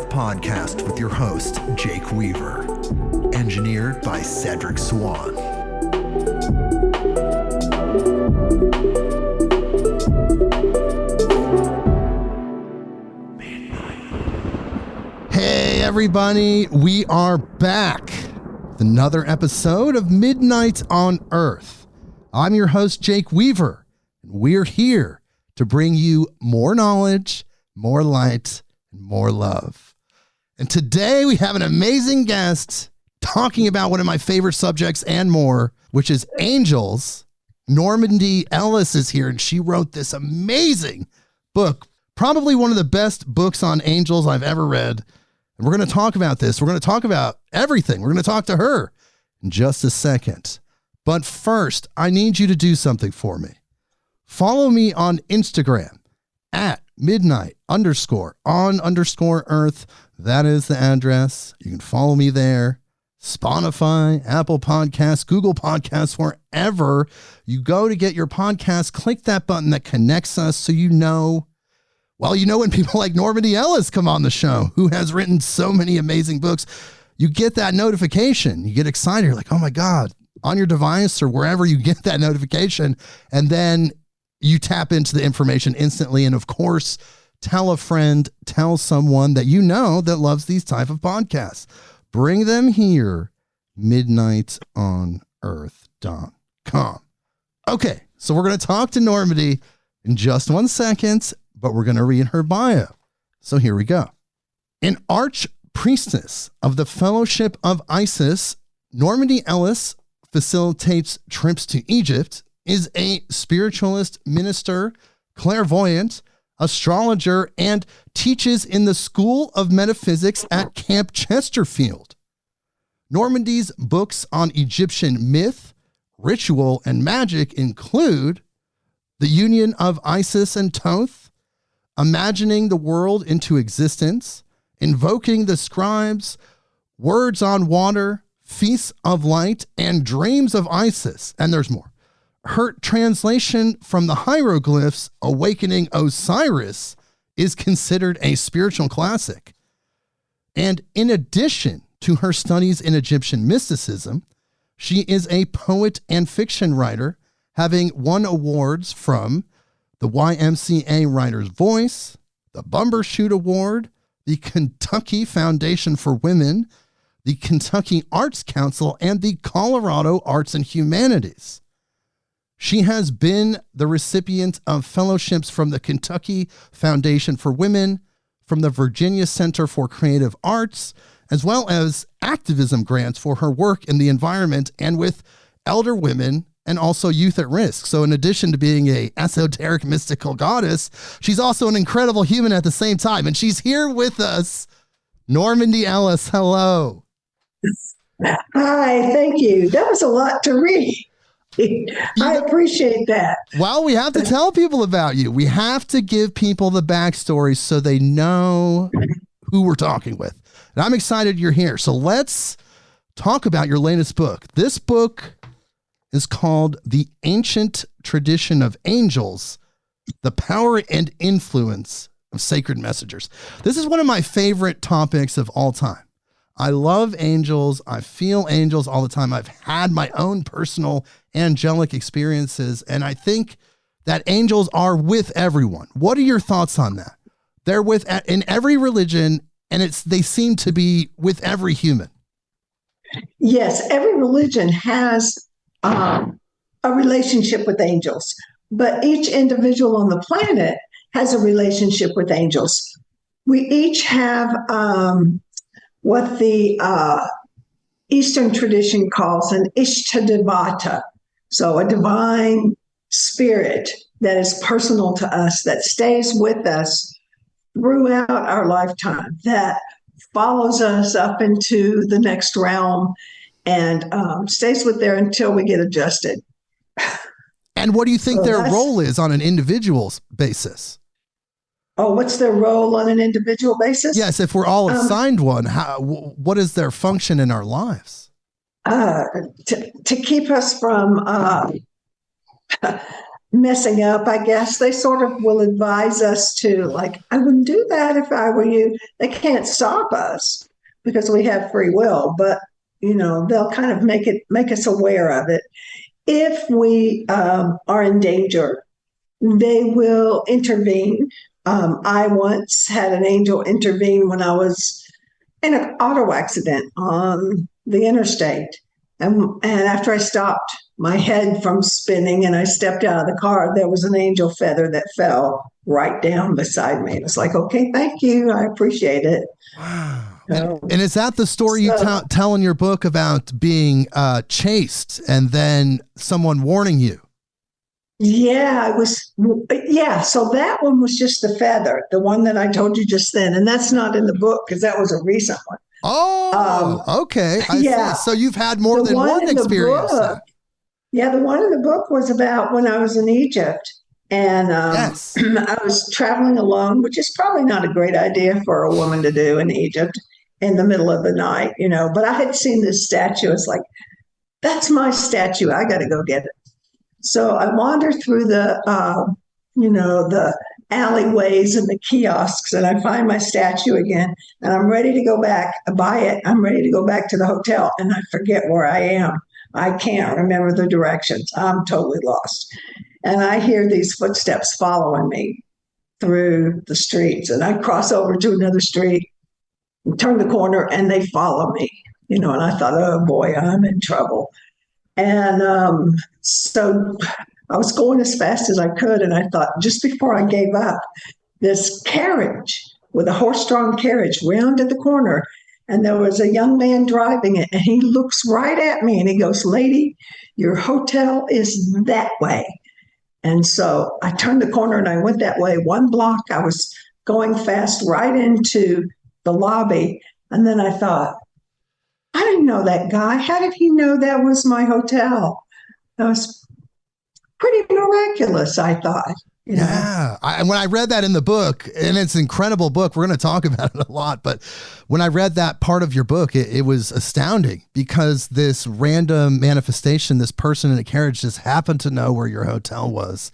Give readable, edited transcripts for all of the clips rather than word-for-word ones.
Podcast with your host, Jake Weaver. Engineered by Cedric Swan. Hey everybody, we are back with another episode of Midnight on Earth. I'm your host, Jake Weaver, and we're here to bring you more knowledge, more light, and more love. And today we have an amazing guest talking about one of my favorite subjects and more, which is angels. Normandi Ellis is here, and she wrote this amazing book, probably one of the best books on angels I've ever read. And we're going to talk about this. We're going to talk about everything. We're going to talk to her in just a second. But first, I need you to do something for me. Follow me on Instagram at midnight_on_earth. That is the address. You can follow me there. Spotify, Apple Podcasts, Google Podcasts, wherever you go to get your podcast, click that button that connects us so you know when people like Normandi Ellis come on the show, who has written so many amazing books, you get that notification. You get excited. You're like, oh my God, on your device or wherever you get that notification. And then you tap into the information instantly. And of course, tell a friend, tell someone that you know that loves these type of podcasts. Bring them here, midnightonearth.com. Okay, so we're going to talk to Normandi in just 1 second, but we're going to read her bio. So here we go. An arch-priestess of the Fellowship of Isis, Normandi Ellis facilitates trips to Egypt, is a spiritualist minister, clairvoyant, astrologer, and teaches in the School of Metaphysics at Camp Chesterfield. Normandi's books on Egyptian myth, ritual, and magic include The Union of Isis and Thoth, Imagining the World into Existence, Invoking the Scribes, Words on Water, Feasts of Light, and Dreams of Isis, and there's more. Her translation from the hieroglyphs, Awakening Osiris, is considered a spiritual classic. And in addition to her studies in Egyptian mysticism, she is a poet and fiction writer, having won awards from the YMCA Writers Voice, the Bumbershoot Award, the Kentucky Foundation for Women, the Kentucky Arts Council, and the Colorado Arts and Humanities. She has been the recipient of fellowships from the Kentucky Foundation for Women, from the Virginia Center for Creative Arts, as well as activism grants for her work in the environment and with elder women and also youth at risk. So in addition to being a esoteric mystical goddess, she's also an incredible human at the same time. And she's here with us. Normandi Ellis, hello. Hi, thank you. That was a lot to read. I appreciate that. Well, we have to tell people about you. We have to give people the backstory so they know who we're talking with. And I'm excited you're here. So let's talk about your latest book. This book is called The Ancient Tradition of Angels, The Power and Influence of Sacred Messengers. This is one of my favorite topics of all time. I love angels. I feel angels all the time. I've had my own personal angelic experiences, and I think that angels are with everyone. What are your thoughts on that? They're with in every religion, and they seem to be with every human. Yes, every religion has a relationship with angels, but each individual on the planet has a relationship with angels. We each have what the Eastern tradition calls an Ishtadevata, so a divine spirit that is personal to us, that stays with us throughout our lifetime that follows us up into the next realm and stays with there until we get adjusted. And what do you think So their role is on an individual's basis? Oh, what's their role on an individual basis? Yes, if we're all assigned one, what is their function in our lives? To keep us from messing up, I guess. They sort of will advise us to, like, I wouldn't do that if I were you. They can't stop us because we have free will, but they'll kind of make us aware of it. If we are in danger, they will intervene. I once had an angel intervene when I was in an auto accident on the interstate. And after I stopped my head from spinning and I stepped out of the car, there was an angel feather that fell right down beside me. It was like, okay, thank you. I appreciate it. Wow. And is that the story you tell in your book about being chased and then someone warning you? Yeah, so that one was just the feather, the one that I told you just then. And that's not in the book because that was a recent one. Oh, okay. I see. So you've had more than one experience. The one in the book was about when I was in Egypt. And I was traveling alone, which is probably not a great idea for a woman to do in Egypt in the middle of the night, But I had seen this statue. It's like, that's my statue. I got to go get it. So I wander through the alleyways and the kiosks, and I find my statue again, and I'm ready to go back, buy it. I'm ready to go back to the hotel, and I forget where I am. I can't remember the directions. I'm totally lost. And I hear these footsteps following me through the streets, and I cross over to another street, and turn the corner, and they follow me, and I thought, oh boy, I'm in trouble. And so I was going as fast as I could, and I thought, just before I gave up, this carriage with a horse-drawn carriage rounded the corner, and there was a young man driving it, and he looks right at me, and he goes, lady, your hotel is that way. And so I turned the corner, and I went that way 1 block. I was going fast right into the lobby, and then I thought, I didn't know that guy. How did he know that was my hotel? That was pretty miraculous, I thought. Yeah. When I read that in the book, and it's an incredible book, we're going to talk about it a lot, but when I read that part of your book, it was astounding because this random manifestation, this person in a carriage just happened to know where your hotel was,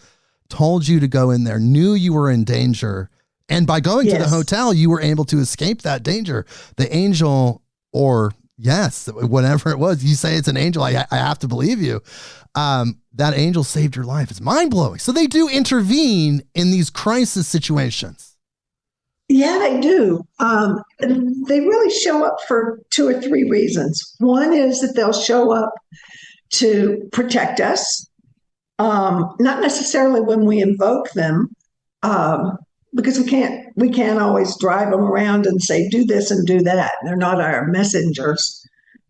told you to go in there, knew you were in danger, and by going to the hotel, you were able to escape that danger. The angel, or yes, whatever it was, you say it's an angel, I have to believe you. That angel saved your life. It's mind-blowing. So they do intervene in these crisis situations. Yeah, they do. They really show up for 2 or 3 reasons. One is that they'll show up to protect us, not necessarily when we invoke them, because we can't always drive them around and say, do this and do that. They're not our messengers.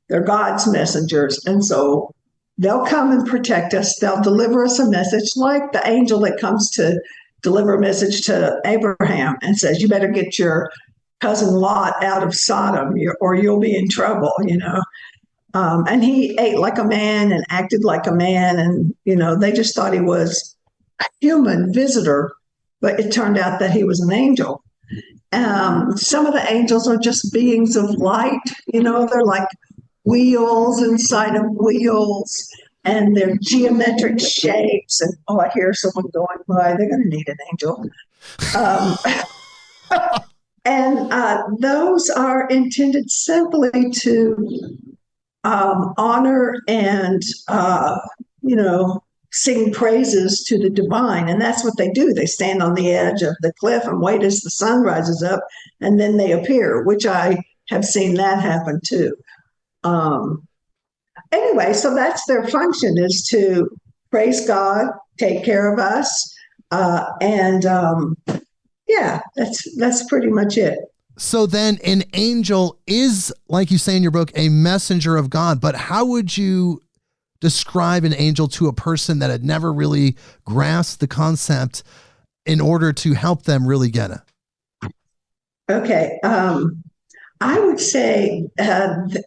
They're God's messengers. And so they'll come and protect us. They'll deliver us a message, like the angel that comes to deliver a message to Abraham and says, you better get your cousin Lot out of Sodom or you'll be in trouble, And he ate like a man and acted like a man. And, they just thought he was a human visitor, but it turned out that he was an angel. Some of the angels are just beings of light, they're like wheels inside of wheels, and they're geometric shapes. And I hear someone going by, they're going to need an angel. And those are intended simply to honor and, sing praises to the divine. And that's what they do. They stand on the edge of the cliff and wait as the sun rises up, and then they appear, which I have seen that happen too. Anyway, so that's their function, is to praise God, take care of us. That's pretty much it. So then an angel is, like you say in your book, a messenger of God, but how would you describe an angel to a person that had never really grasped the concept in order to help them really get it? Okay. I would say that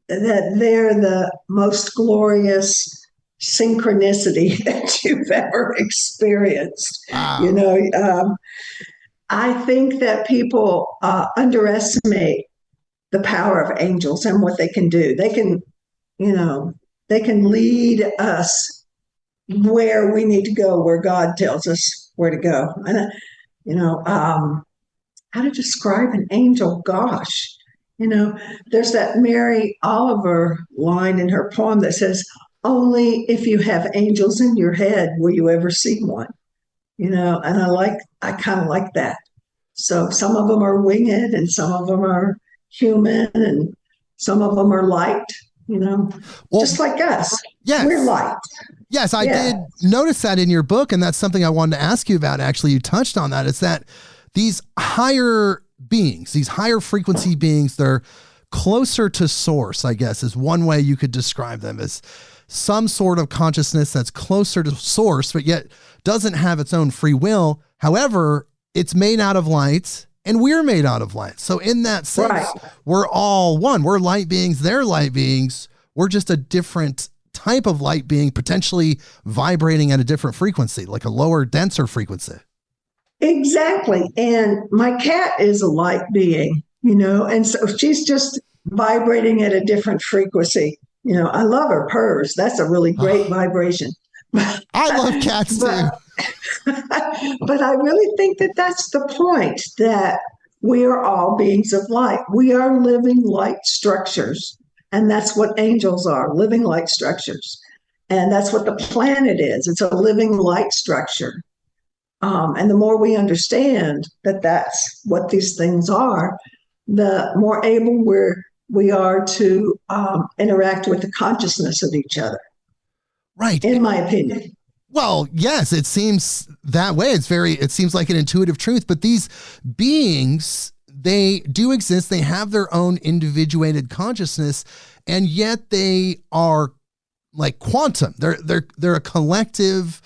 they're the most glorious synchronicity that you've ever experienced. You Wow. know, I think that people underestimate the power of angels and what they can do. They can, you know, they can lead us where we need to go, where God tells us where to go. And, you know, how to describe an angel? Gosh, there's that Mary Oliver line in her poem that says, "Only if you have angels in your head will you ever see one." And I kind of like that. So some of them are winged, and some of them are human, and some of them are light. Well, Just like us, we're yes. light. Yes, I Yeah, did notice that in your book, and that's something I wanted to ask you about. Actually, you touched on that. It's that these higher beings, these higher frequency beings, they're closer to source, I guess, is one way you could describe them, as some sort of consciousness that's closer to source, but yet doesn't have its own free will. However, it's made out of light and we're made out of light. So in that sense, right. we're all one. We're light beings, they're light beings. We're just a different type of light being, potentially vibrating at a different frequency, like a lower, denser frequency. Exactly. And my cat is a light being, and so she's just vibrating at a different frequency. I love her purrs. That's a really great vibration. I love cats but too. but I really think that that's the point, that we are all beings of light. We are living light structures. And that's what angels are, living light structures. And that's what the planet is. It's a living light structure. And the more we understand that that's what these things are, the more able we are to interact with the consciousness of each other. Right. In my opinion. Well, yes, it seems that way. It seems like an intuitive truth, but these beings, they do exist. They have their own individuated consciousness, and yet they are like quantum. They're a collective.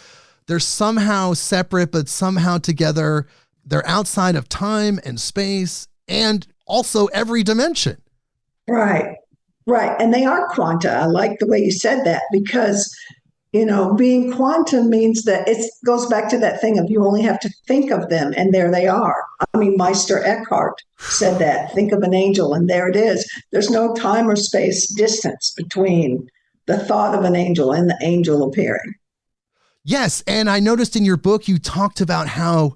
They're somehow separate, but somehow together. They're outside of time and space and also every dimension. Right. Right. And they are quanta. I like the way you said that, because being quantum means that it goes back to that thing of you only have to think of them and there they are. I mean, Meister Eckhart said that. Think of an angel and there it is. There's no time or space distance between the thought of an angel and the angel appearing. Yes. And I noticed in your book, you talked about how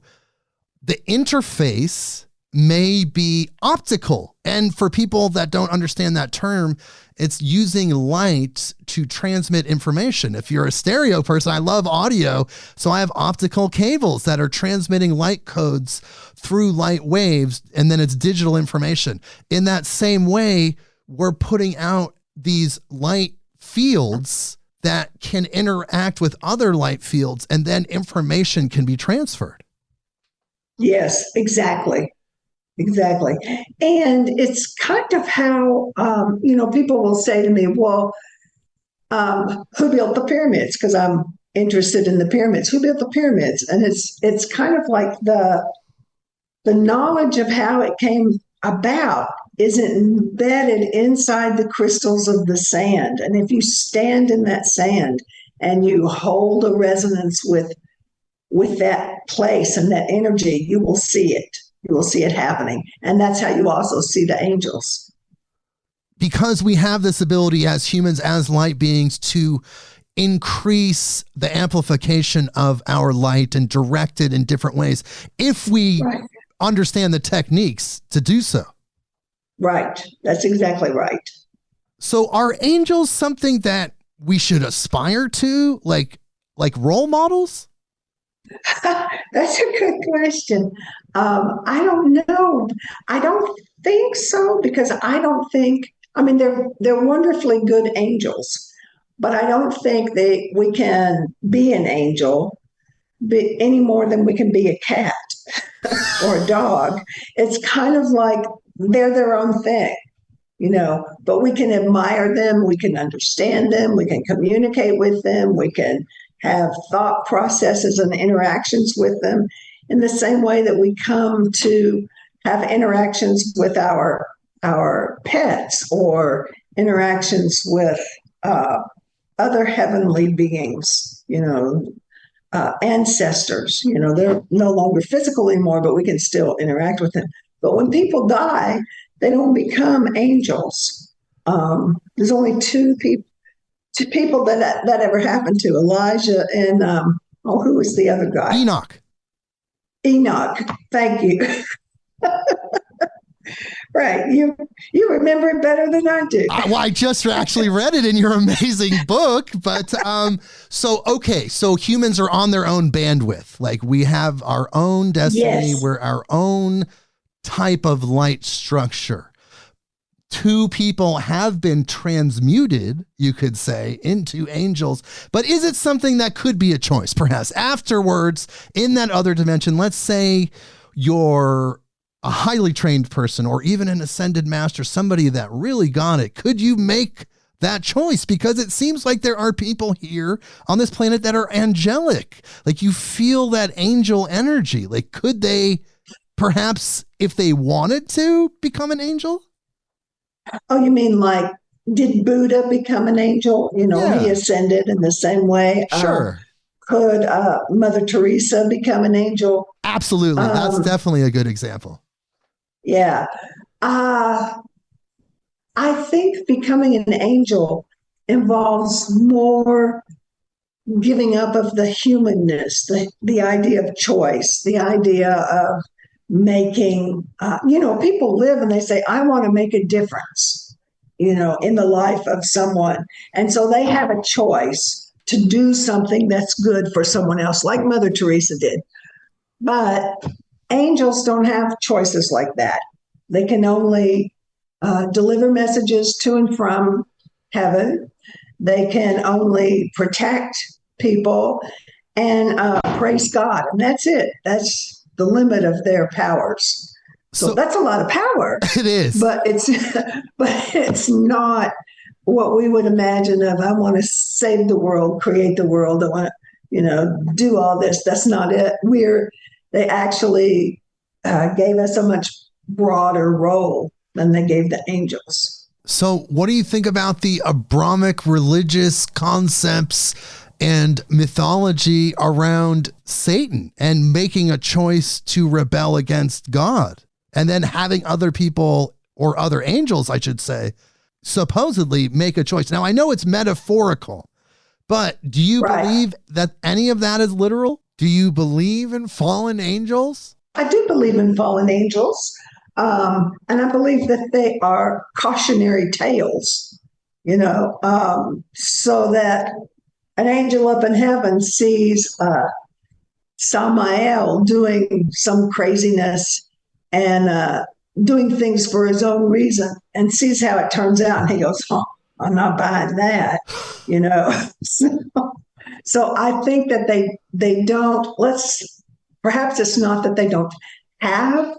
the interface may be optical. And for people that don't understand that term, it's using light to transmit information. If you're a stereo person, I love audio. So I have optical cables that are transmitting light codes through light waves, and then it's digital information. In that same way, we're putting out these light fields that can interact with other light fields, and then information can be transferred. Yes, exactly. Exactly. And it's kind of how, people will say to me, well, who built the pyramids? Because I'm interested in the pyramids. Who built the pyramids? And it's kind of like the knowledge of how it came about is embedded inside the crystals of the sand. And if you stand in that sand and you hold a resonance with that place and that energy, you will see it. You will see it happening. And that's how you also see the angels. Because we have this ability as humans, as light beings, to increase the amplification of our light and direct it in different ways, if we understand the techniques to do so. Right. That's exactly right. So are angels something that we should aspire to, like role models? That's a good question. I don't know. I don't think so, because I don't think, I mean, they're wonderfully good angels, but I don't think we can be an angel any more than we can be a cat or a dog. It's kind of like they're their own thing, but we can admire them, we can understand them, we can communicate with them, we can have thought processes and interactions with them in the same way that we come to have interactions with our pets or interactions with other heavenly beings, ancestors. They're no longer physical anymore, but we can still interact with them. But when people die, they don't become angels. There's only two people that ever happened to, Elijah and who was the other guy? Enoch. Thank you. Right. You remember it better than I do. I just actually read it in your amazing book. But so humans are on their own bandwidth. Like we have our own destiny. Yes. We're our own type of light structure. Two people have been transmuted, you could say, into angels. But is it something that could be a choice? Perhaps afterwards, in that other dimension, let's say you're a highly trained person or even an ascended master, somebody that really got it. Could you make that choice? Because it seems like there are people here on this planet that are angelic. Like you feel that angel energy. Like could they perhaps, if they wanted to, become an angel? Oh, you mean like, did Buddha become an angel? Yeah. He ascended in the same way. Sure. Could Mother Teresa become an angel? Absolutely. That's definitely a good example. Yeah. I think becoming an angel involves more giving up of the humanness, the idea of choice, the idea of making, people live and they say, I want to make a difference, in the life of someone. And so they have a choice to do something that's good for someone else, like Mother Teresa did. But angels don't have choices like that. They can only deliver messages to and from heaven. They can only protect people and praise God. And that's it. That's the limit of their powers. So that's a lot of power. It is. But it's not what we would imagine of, I want to save the world, create the world, I want to, do all this. That's not it. They actually gave us a much broader role than they gave the angels. So what do you think about the Abrahamic religious concepts and mythology around Satan and making a choice to rebel against God and then having other people or other angels, I should say, supposedly make a choice? Now, I know it's metaphorical, but do you believe that any of that is literal? Do you believe in fallen angels? I do believe in fallen angels. And I believe that they are cautionary tales, so that an angel up in heaven sees Samael doing some craziness and doing things for his own reason and sees how it turns out. And he goes, I'm not buying that, So I think that they don't, perhaps it's not that they don't have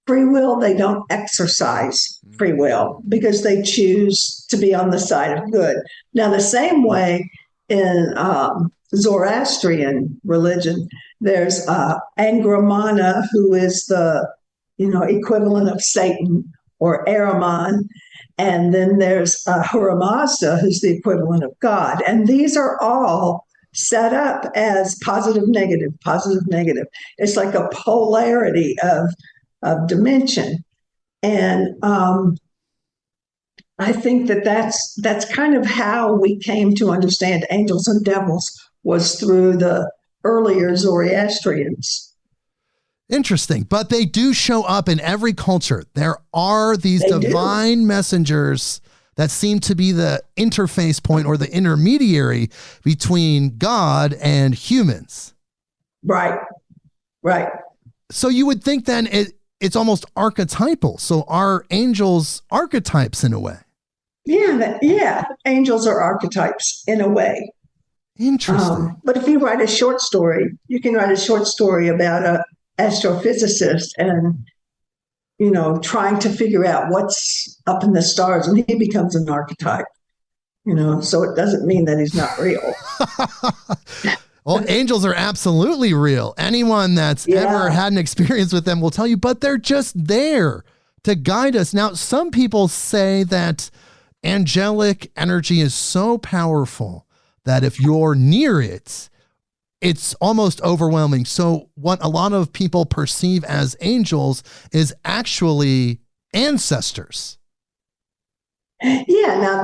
free will, they don't exercise free will because they choose to be on the side of good. Now, the same way in Zoroastrian religion, there's Angramana, who is the equivalent of Satan, or Ahriman, and then there's Ahura Mazda, who's the equivalent of God. And these are all set up as positive, negative, positive, negative. It's like a polarity of dimension. And I think that's kind of how we came to understand angels and devils, was through the earlier Zoroastrians. Interesting. But they do show up in every culture. There are these divine messengers that seem to be the interface point or the intermediary between God and humans. Right. So you would think then it's almost archetypal. So are angels archetypes in a way? Yeah. Angels are archetypes in a way. Interesting. But if you write a short story, you can write a short story about a astrophysicist and, trying to figure out what's up in the stars, and he becomes an archetype, so it doesn't mean that he's not real. Well, angels are absolutely real. Anyone that's ever had an experience with them will tell you, but they're just there to guide us. Now, some people say that angelic energy is so powerful that if you're near it, it's almost overwhelming. So what a lot of people perceive as angels is actually ancestors. Yeah, now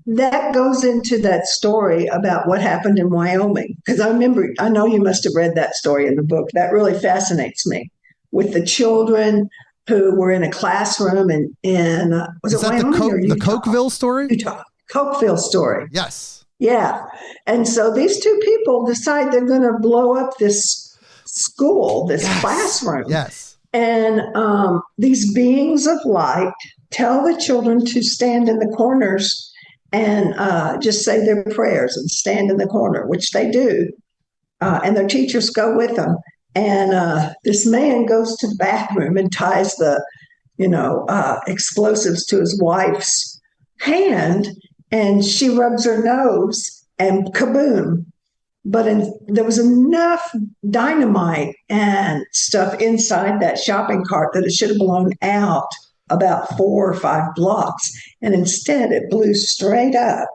that goes into that story about what happened in Wyoming. Because I know you must have read that story in the book. That really fascinates me, with the children who were in a classroom in was Is it that Wyoming or Utah? the Cokeville story? Utah. Cokeville story. Yes. Yeah. And so these two people decide they're going to blow up this school, this classroom. Yes. And these beings of light tell the children to stand in the corners and just say their prayers and stand in the corner, which they do. And their teachers go with them. And this man goes to the bathroom and ties the, explosives to his wife's hand, and she rubs her nose and kaboom. But there was enough dynamite and stuff inside that shopping cart that it should have blown out about 4 or 5 blocks. And instead, it blew straight up.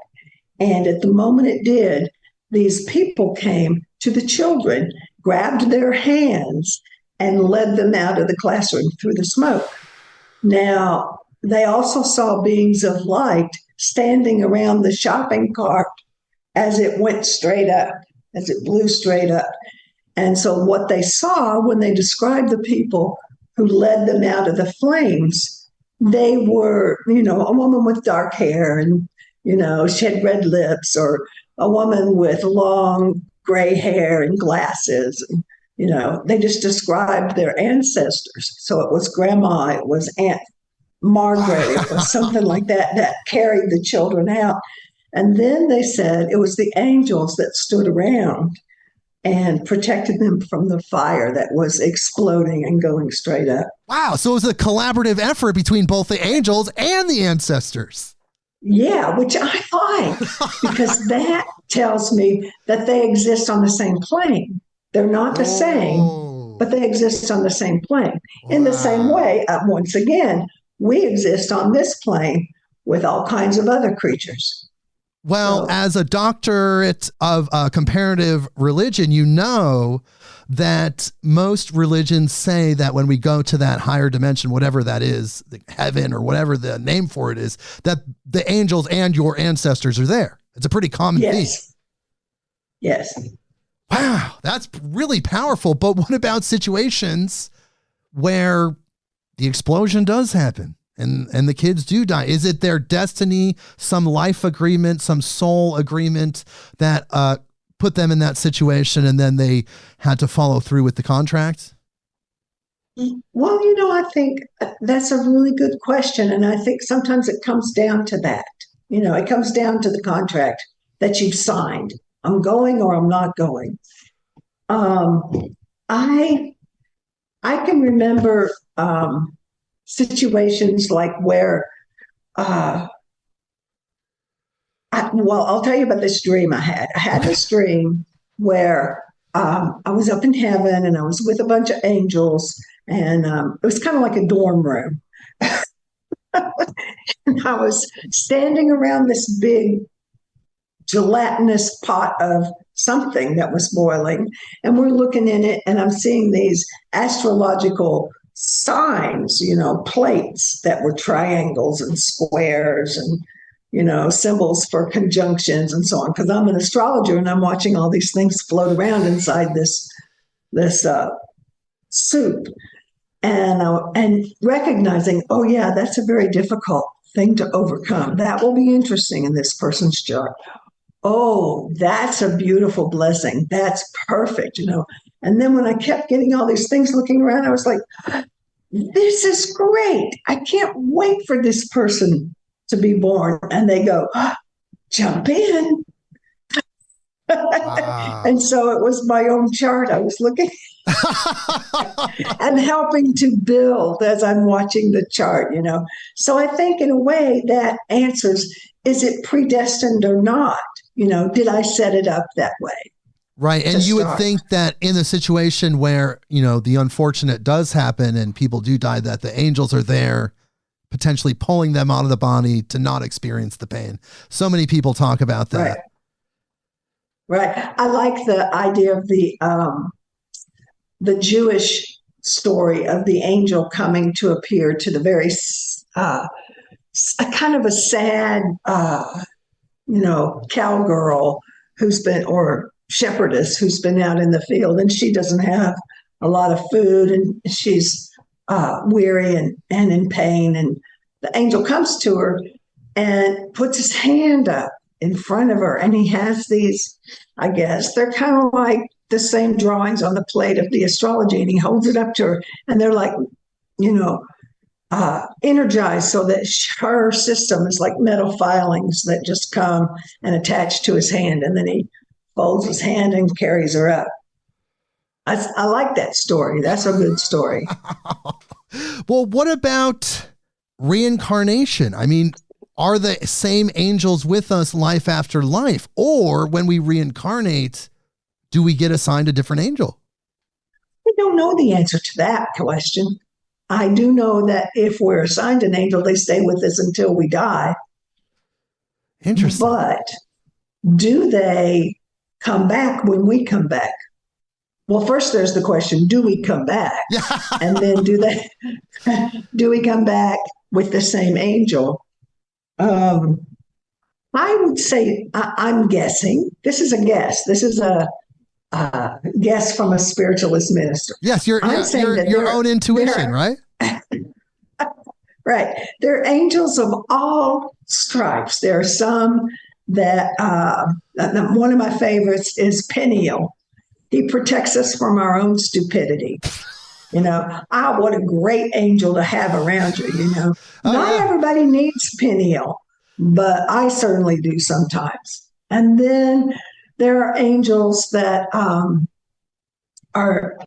And at the moment it did, these people came to the children, grabbed their hands, and led them out of the classroom through the smoke. Now, they also saw beings of light standing around the shopping cart as it went straight up, as it blew straight up. And so what they saw when they described the people who led them out of the flames, they were, a woman with dark hair and, she had red lips, or a woman with long gray hair and glasses. And, they just described their ancestors. So it was grandma, it was Aunt Margaret, it was something like that carried the children out. And then they said it was the angels that stood around and protected them from the fire that was exploding and going straight up. Wow. So it was a collaborative effort between both the angels and the ancestors. Yeah, which I like, because that tells me that they exist on the same plane. They're not the same, but they exist on the same plane. In the same way, once again, we exist on this plane with all kinds of other creatures. Well, as a doctorate of comparative religion, you know that most religions say that when we go to that higher dimension, whatever that is, the heaven or whatever the name for it is, that the angels and your ancestors are there. It's a pretty common theme. Yes. Wow, that's really powerful. But what about situations where the explosion does happen and the kids do die? Is it their destiny, some life agreement, some soul agreement that put them in that situation and then they had to follow through with the contract? Well, I think that's a really good question. And I think sometimes it comes down to that. It comes down to the contract that you've signed. I'm going or I'm not going. I can remember situations like where, I'll tell you about this dream I had. I had this dream where I was up in heaven and I was with a bunch of angels, and it was kind of like a dorm room. And I was standing around this big gelatinous pot of something that was boiling, and we're looking in it, and I'm seeing these astrological signs, plates that were triangles and squares and, symbols for conjunctions and so on. Because I'm an astrologer and I'm watching all these things float around inside this soup, and recognizing, oh yeah, that's a very difficult thing to overcome. That will be interesting in this person's chart. Oh, that's a beautiful blessing. That's perfect, And then when I kept getting all these things looking around, I was like, this is great. I can't wait for this person to be born. And they go, jump in. Wow. And so it was my own chart I was looking and helping to build as I'm watching the chart, So I think in a way that answers, is it predestined or not? Did I set it up that way? Right. And you would think that in a situation where, the unfortunate does happen and people do die, that the angels are there potentially pulling them out of the body to not experience the pain. So many people talk about that. Right. I like the idea of the Jewish story of the angel coming to appear to the very a kind of a sad, cowgirl who's been, or shepherdess who's been out in the field, and she doesn't have a lot of food, and she's weary and in pain. And the angel comes to her and puts his hand up in front of her, and he has these, I guess, they're kind of like the same drawings on the plate of the astrology, and he holds it up to her, and they're like, energized, so that her system is like metal filings that just come and attach to his hand, and then he folds his hand and carries her up. I like that story. That's a good story. Well, what about reincarnation? I mean, are the same angels with us life after life? Or when we reincarnate, do we get assigned a different angel? I don't know the answer to that question. I do know that if we're assigned an angel, they stay with us until we die. Interesting. But do they come back when we come back? Well, first there's the question, do we come back? And then do we come back with the same angel? I would say, I'm guessing, this is a guess. This is a guess from a spiritualist minister. Yes, your own intuition, right? Right. There are angels of all stripes. There are some that, one of my favorites is Peniel. He protects us from our own stupidity. What a great angel to have around you, Not everybody needs Peniel, but I certainly do sometimes. And then there are angels that are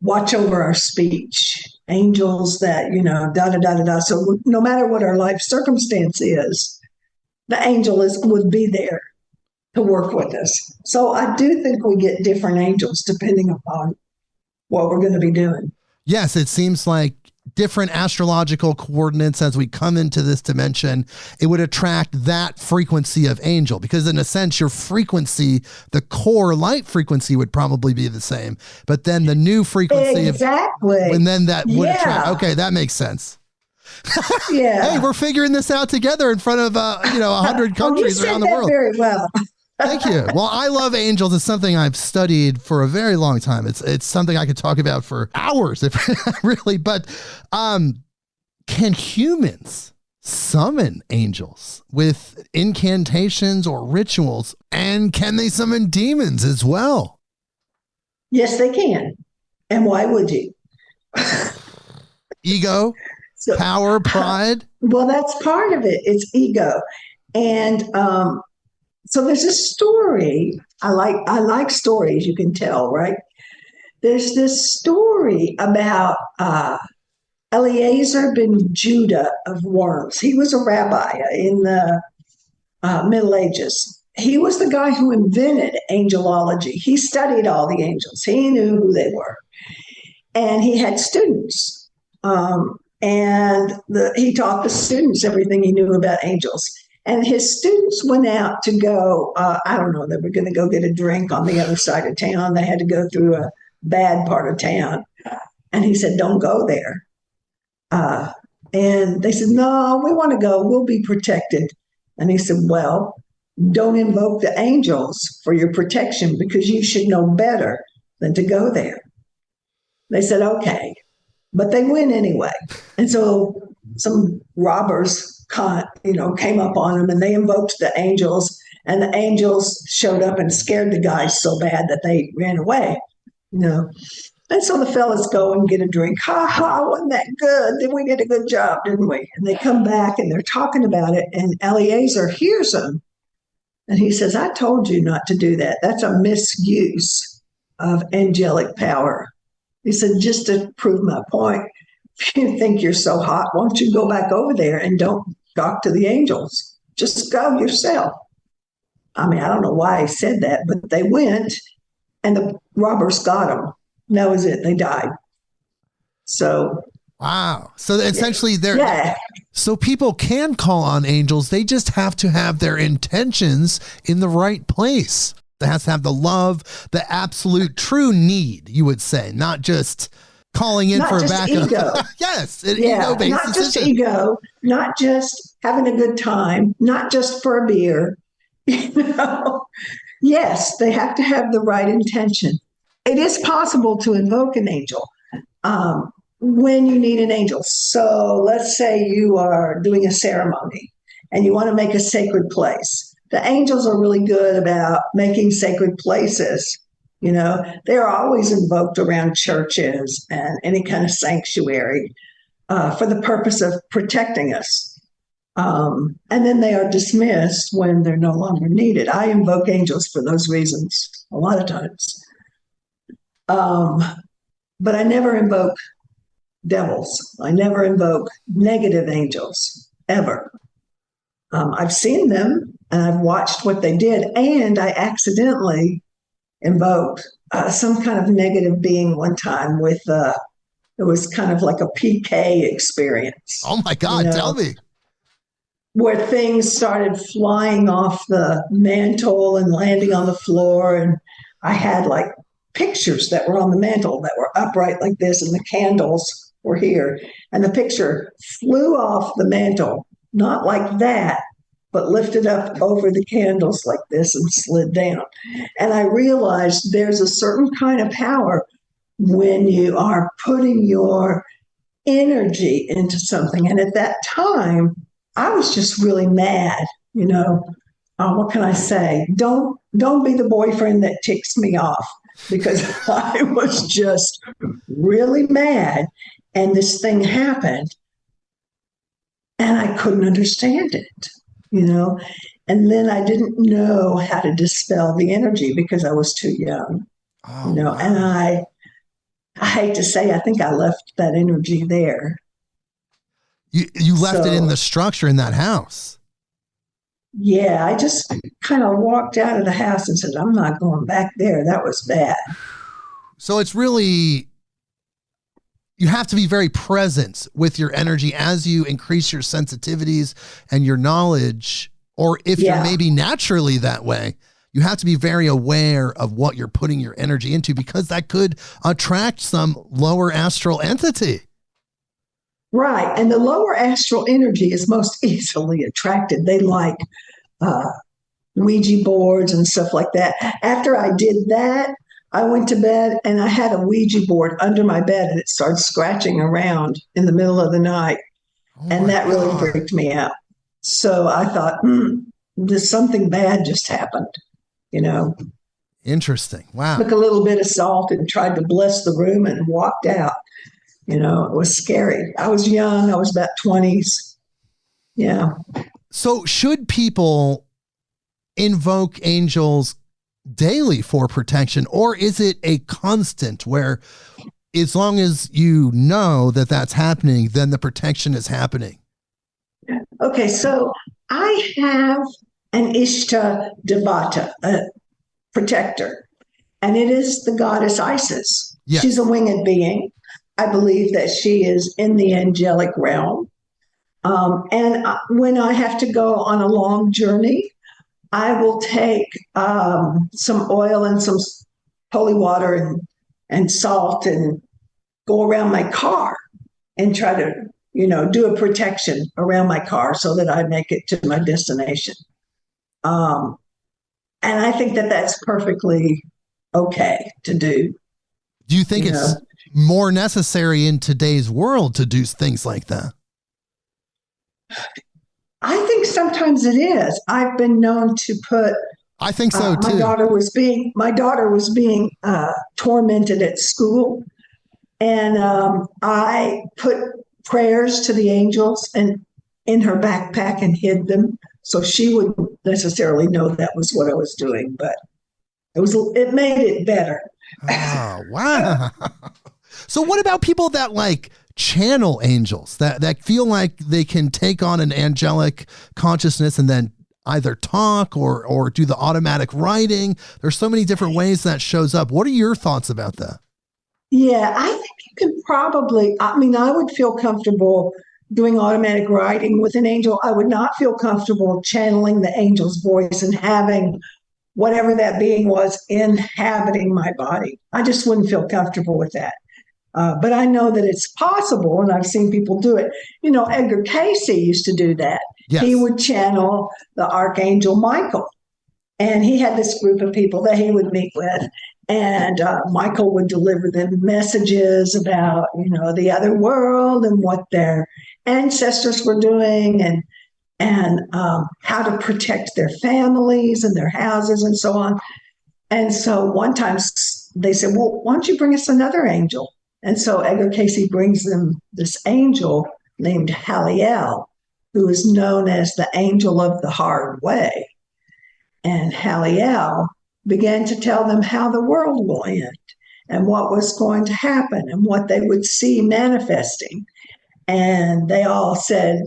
watch over our speech, angels that, da-da-da-da-da. So no matter what our life circumstance is, the angel would be there to work with us. So I do think we get different angels depending upon what we're going to be doing. Yes, it seems like different astrological coordinates as we come into this dimension, it would attract that frequency of angel, because in a sense, your frequency, the core light frequency would probably be the same, but then the new frequency and then that would attract. Okay, that makes sense. Yeah. Hey, we're figuring this out together in front of 100 countries around the world. Very well. Thank you. Well, I love angels. It's something I've studied for a very long time. It's something I could talk about for hours, if really. But can humans summon angels with incantations or rituals? And can they summon demons as well? Yes, they can. And why would you? Ego, power, pride. Well, that's part of it. It's ego. And so there's a story. I like stories, you can tell, right? There's this story about Eliezer ben Judah of Worms. He was a rabbi in the Middle Ages. He was the guy who invented angelology. He studied all the angels. He knew who they were. And he had students. He taught the students everything he knew about angels. And his students went out to go, they were going to go get a drink on the other side of town. They had to go through a bad part of town. And he said, don't go there. And they said, no, we want to go. We'll be protected. And he said, well, don't invoke the angels for your protection, because you should know better than to go there. They said, okay. But they went anyway. And so some robbers came up on them, and they invoked the angels, and the angels showed up and scared the guys so bad that they ran away. And so the fellas go and get a drink. Ha ha, wasn't that good? Then we did a good job, didn't we? And they come back and they're talking about it, and Eliezer hears them. And he says, I told you not to do that. That's a misuse of angelic power. He said, just to prove my point, if you think you're so hot, why don't you go back over there and don't talk to the angels? Just go yourself. I mean, I don't know why he said that, but they went and the robbers got them. That was it. They died. So, wow. So essentially yeah. So people can call on angels. They just have to have their intentions in the right place. It has to have the love, the absolute true need, you would say, not just calling in Not for a just backup. ego. Yes, Yeah, ego-based not just decision. ego, not just having a good time, not just for a beer. You know, yes, they have to have the right intention. It is possible to invoke an angel when you need an angel. So let's say you are doing a ceremony and you want to make a sacred place. The angels are really good about making sacred places. You know, they're always invoked around churches and any kind of sanctuary for the purpose of protecting us. And then they are dismissed when they're no longer needed. I invoke angels for those reasons a lot of times. But I never invoke devils. I never invoke negative angels, ever. I've seen them and I've watched what they did, and I accidentally invoked some kind of negative being one time with, it was kind of like a PK experience. Oh my God, tell me. Where things started flying off the mantle and landing on the floor. And I had like pictures that were on the mantle that were upright like this, and the candles were here. And the picture flew off the mantle, not like that, but lifted up over the candles like this and slid down. And I realized there's a certain kind of power when you are putting your energy into something. And at that time, I was just really mad, you know. What can I say? Don't be the boyfriend that ticks me off, because I was just really mad, and this thing happened, and I couldn't understand it, you know. And then I didn't know how to dispel the energy because I was too young, you know. Wow. And I hate to say, I think I left that energy there. You left it in the structure in that house. Yeah, I just kind of walked out of the house and said, I'm not going back there. That was bad. So it's really, you have to be very present with your energy as you increase your sensitivities and your knowledge, or if you're maybe naturally that way, you have to be very aware of what you're putting your energy into, because that could attract some lower astral entity. Right. And the lower astral energy is most easily attracted. They like Ouija boards and stuff like that. After I did that, I went to bed and I had a Ouija board under my bed, and it started scratching around in the middle of the night. And that really freaked me out. So I thought, there's something bad just happened, you know. Interesting. Wow. Took a little bit of salt and tried to bless the room and walked out. You know, it was scary. I was young. I was about 20s. Yeah. So should people invoke angels daily for protection, or is it a constant where as long as you know that that's happening, then the protection is happening? Okay. So I have an Ishta Devata, a protector, and it is the goddess Isis. Yes. She's a winged being. I believe that she is in the angelic realm. And when I have to go on a long journey, I will take some oil and some holy water and salt and go around my car and try to, you know, do a protection around my car so that I make it to my destination. And I think that that's perfectly okay to do. Do you think it's more necessary in today's world to do things like that? I think sometimes it is. I've been known to put. I think so too. My daughter was being tormented at school, and I put prayers to the angels and in her backpack and hid them, so she wouldn't necessarily know that was what I was doing. But it made it better. Oh, wow. So what about people that like channel angels, that feel like they can take on an angelic consciousness and then either talk or do the automatic writing. There's so many different ways that shows up. What are your thoughts about that? Yeah, I think you can probably, I mean, I would feel comfortable doing automatic writing with an angel. I would not feel comfortable channeling the angel's voice and having whatever that being was inhabiting my body. I just wouldn't feel comfortable with that. But I know that it's possible, and I've seen people do it. You know, Edgar Cayce used to do that. Yes. He would channel the Archangel Michael, and he had this group of people that he would meet with, and Michael would deliver them messages about, you know, the other world and what their ancestors were doing, and how to protect their families and their houses and so on. And so one time they said, well, why don't you bring us another angel? And so Edgar Cayce brings them this angel named Haliel, who is known as the angel of the hard way. And Haliel began to tell them how the world will end and what was going to happen and what they would see manifesting. And they all said,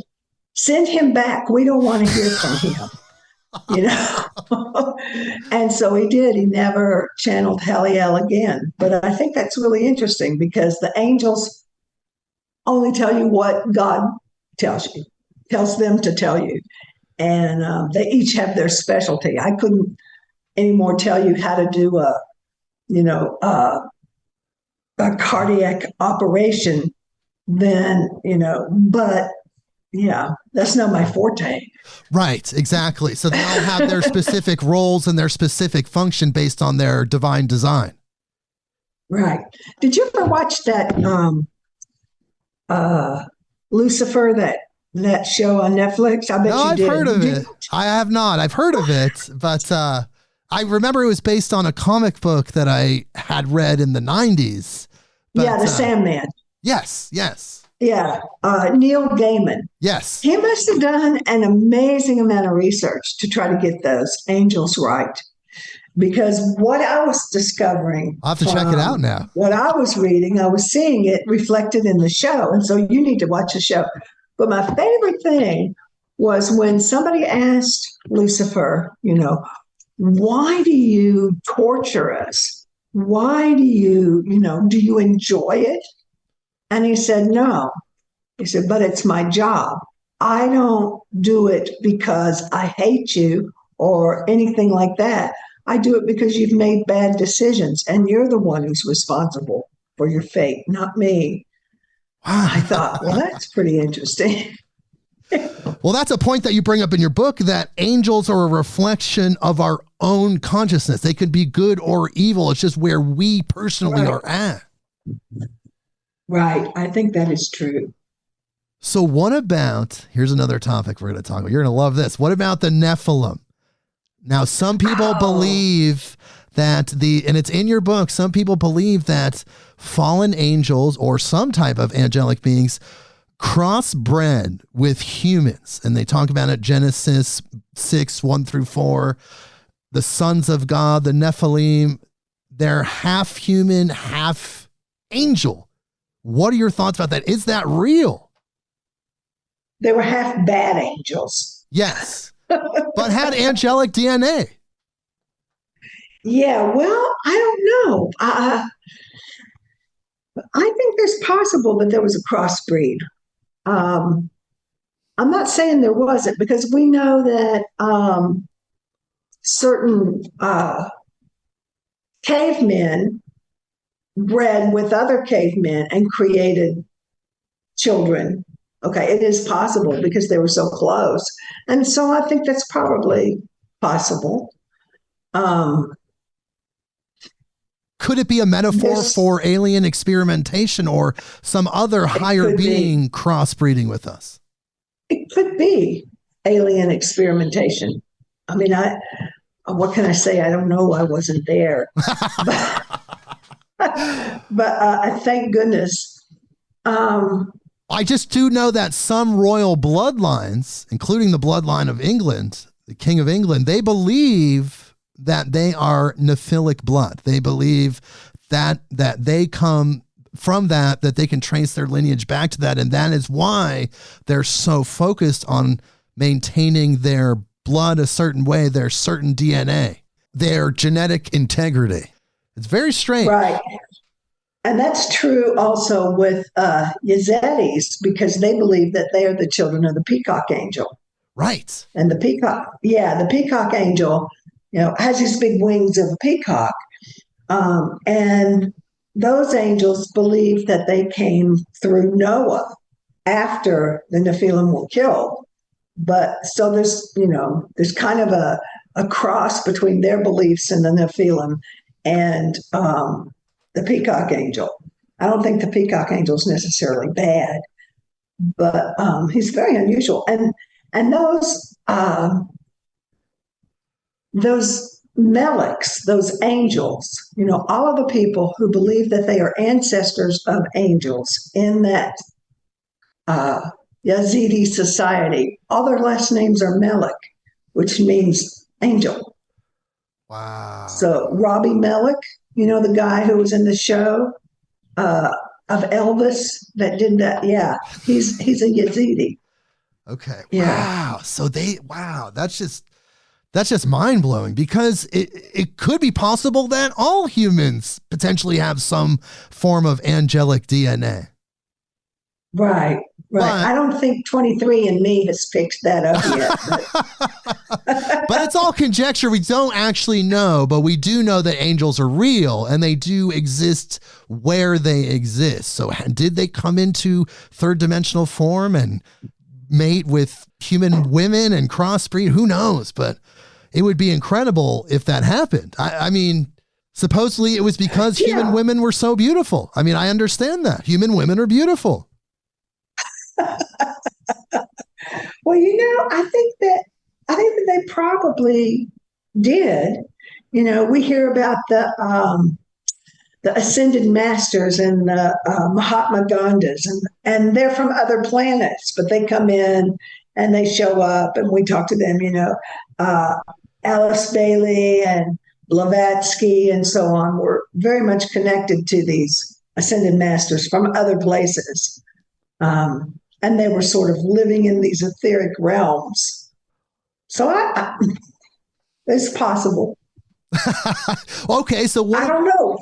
send him back. We don't want to hear from him. You know, and so he did. He never channeled Haliel again. But I think that's really interesting because the angels only tell you what God tells them to tell you. And they each have their specialty. I couldn't anymore tell you how to do a cardiac operation then, but yeah, that's not my forte. Right, exactly. So they all have their specific roles and their specific function based on their divine design. Right. Did you ever watch that Lucifer, that show on Netflix? I bet you did. I've heard of it. I have not. I've heard of it, but I remember it was based on a comic book that I had read in the 90s. But, yeah, the Sandman. Yes. Yeah, Neil Gaiman. Yes. He must have done an amazing amount of research to try to get those angels right. Because what I was discovering, I'll have to check it out now. What I was reading, I was seeing it reflected in the show. And so you need to watch the show. But my favorite thing was when somebody asked Lucifer, why do you torture us? Why do you enjoy it? And he said, no. He said, but it's my job. I don't do it because I hate you or anything like that. I do it because you've made bad decisions and you're the one who's responsible for your fate, not me. I thought, well, that's pretty interesting. Well, that's a point that you bring up in your book, that angels are a reflection of our own consciousness. They could be good or evil. It's just where we personally are at. Right. I think that is true. So what about, here's another topic we're going to talk about. You're going to love this. What about the Nephilim? Now, some people believe that and it's in your book, some people believe that fallen angels or some type of angelic beings crossbred with humans. And they talk about it, Genesis 6, 1-4, the sons of God, the Nephilim, they're half human, half angel. What are your thoughts about that? Is that real? They were half bad angels. Yes, but had angelic DNA. Yeah, well, I don't know. I think there's possible that there was a crossbreed. I'm not saying there wasn't, because we know that certain cavemen bred with other cavemen and created children. Okay, it is possible because they were so close. And so I think that's probably possible. Could it be a metaphor for alien experimentation or some other higher being crossbreeding with us? It could be alien experimentation. I mean, what can I say? I don't know. I wasn't there. But thank goodness. I just do know that some royal bloodlines, including the bloodline of England, the King of England, they believe that they are Nephilic blood. They believe that they come from that they can trace their lineage back to that. And that is why they're so focused on maintaining their blood a certain way, there's certain DNA, their genetic integrity. It's very strange. Right. And that's true also with Yazidis, because they believe that they are the children of the peacock angel. Right. And the peacock angel, has these big wings of a peacock. And those angels believe that they came through Noah after the Nephilim were killed. But so there's kind of a cross between their beliefs and the Nephilim and the peacock angel. I don't think the peacock angel is necessarily bad, but he's very unusual. And those meliks, those angels, all of the people who believe that they are ancestors of angels in that Yazidi society, all their last names are Melik, which means angel. Wow. So Robbie Melik, the guy who was in the show of Elvis that did that. Yeah, he's a Yazidi. Okay. Yeah. Wow. So that's just mind blowing, because it could be possible that all humans potentially have some form of angelic DNA. Right. But, I don't think 23andMe has fixed that up yet. But it's all conjecture. We don't actually know, but we do know that angels are real and they do exist where they exist. So did they come into third dimensional form and mate with human women and crossbreed? Who knows? But it would be incredible if that happened. I mean, supposedly it was because human women were so beautiful. I mean, I understand that. Human women are beautiful. Well, I think that they probably did. We hear about the ascended masters and the Mahatma Gandhis, and they're from other planets, but they come in and they show up, and we talk to them. Alice Bailey and Blavatsky and so on were very much connected to these ascended masters from other places. And they were sort of living in these etheric realms. So it's possible. Okay, so I don't know.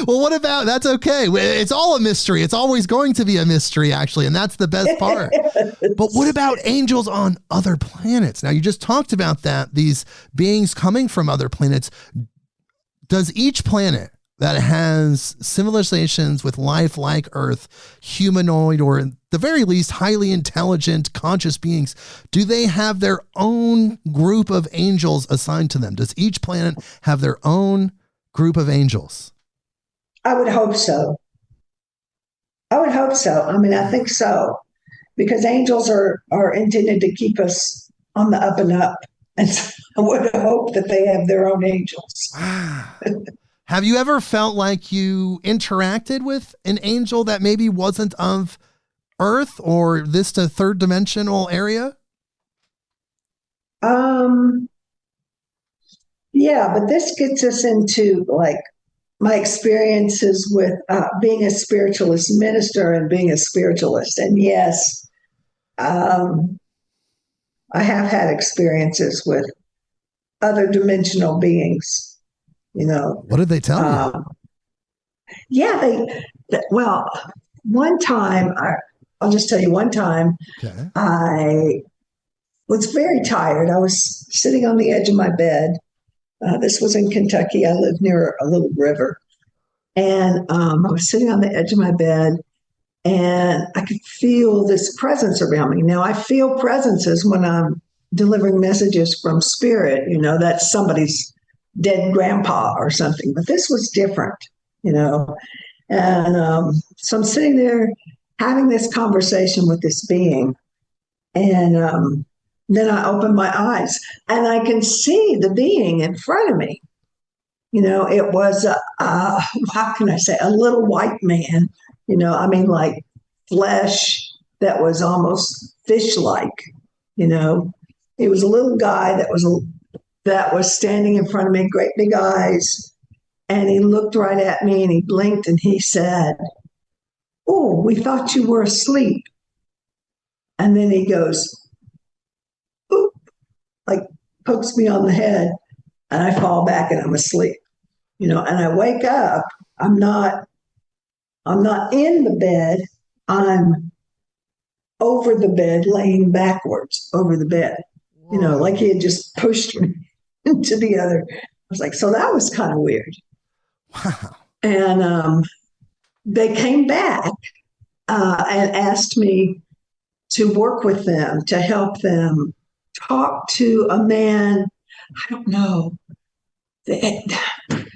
Well, what about, that's okay. It's all a mystery. It's always going to be a mystery, actually, and that's the best part. But what about angels on other planets? Now, you just talked about that, these beings coming from other planets. Does each planet that has civilizations with life like Earth, humanoid, or at the very least, highly intelligent, conscious beings, do they have their own group of angels assigned to them? Does each planet have their own group of angels? I would hope so. I mean, I think so, because angels are intended to keep us on the up and up. And so I would hope that they have their own angels. Have you ever felt like you interacted with an angel that maybe wasn't of Earth or this third dimensional area? Yeah, but this gets us into like my experiences with being a spiritualist minister and being a spiritualist. And yes, I have had experiences with other dimensional beings. What did they tell you? Yeah, well, one time, I'll just tell you one time, okay. I was very tired. I was sitting on the edge of my bed. This was in Kentucky. I lived near a little river. And I was sitting on the edge of my bed, and I could feel this presence around me. Now, I feel presences when I'm delivering messages from spirit. That's somebody's dead grandpa or something, but this was different, and so I'm sitting there having this conversation with this being, and then I open my eyes and I can see the being in front of me. It was how can I say, a little white man, like flesh that was almost fish-like. He was a little guy that was standing in front of me, great big eyes. And he looked right at me and he blinked and he said, "Oh, we thought you were asleep." And then he goes, "Oop." like pokes me on the head, and I fall back and I'm asleep. And I wake up. I'm not in the bed. I'm over the bed, laying backwards over the bed. Like he had just pushed me into the other. I was like, so that was kind of weird. Wow. And they came back and asked me to work with them, to help them talk to a man. I don't know. It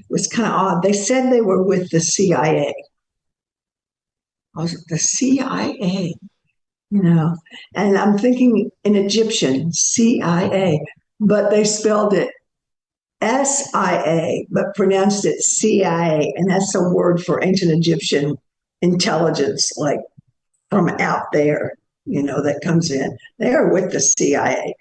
was kind of odd. They said they were with the CIA. I was the CIA, and I'm thinking in Egyptian, CIA, but they spelled it SIA, but pronounced it CIA. And that's a word for ancient Egyptian intelligence, like from out there, that comes in. They are with the CIA.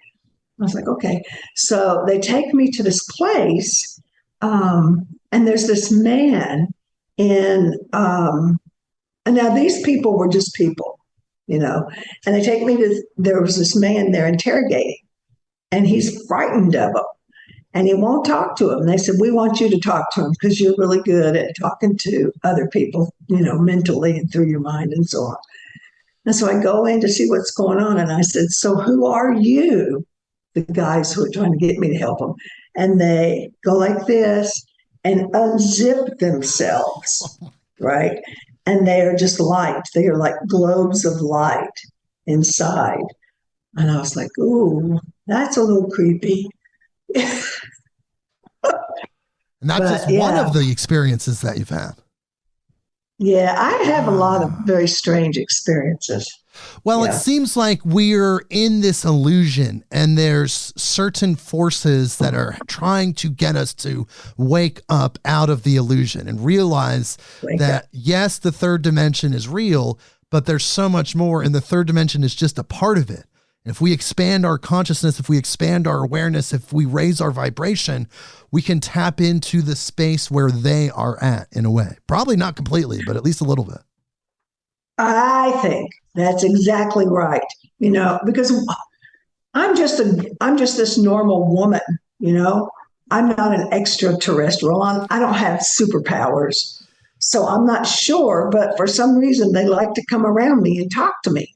I was like, okay. So they take me to this place, and there's this man and now these people were just people, and they take me there was this man there interrogating, and he's frightened of them, and he won't talk to them. They said, we want you to talk to him because you're really good at talking to other people, mentally and through your mind and so on. And so I go in to see what's going on, and I said, so who are you? The guys who are trying to get me to help them. And they go like this and unzip themselves, right? And they are just light. They are like globes of light inside. And I was like, ooh, that's a little creepy. And that's just one of the experiences that you've had. Yeah, I have a lot of very strange experiences. Well, it seems like we're in this illusion, and there's certain forces that are trying to get us to wake up out of the illusion and realize that, yes, the third dimension is real, but there's so much more, and the third dimension is just a part of it. And if we expand our consciousness, if we expand our awareness, if we raise our vibration, we can tap into the space where they are at in a way. Probably not completely, but at least a little bit. I think that's exactly right. Because I'm just this normal woman, I'm not an extraterrestrial. I don't have superpowers. So I'm not sure, but for some reason they like to come around me and talk to me.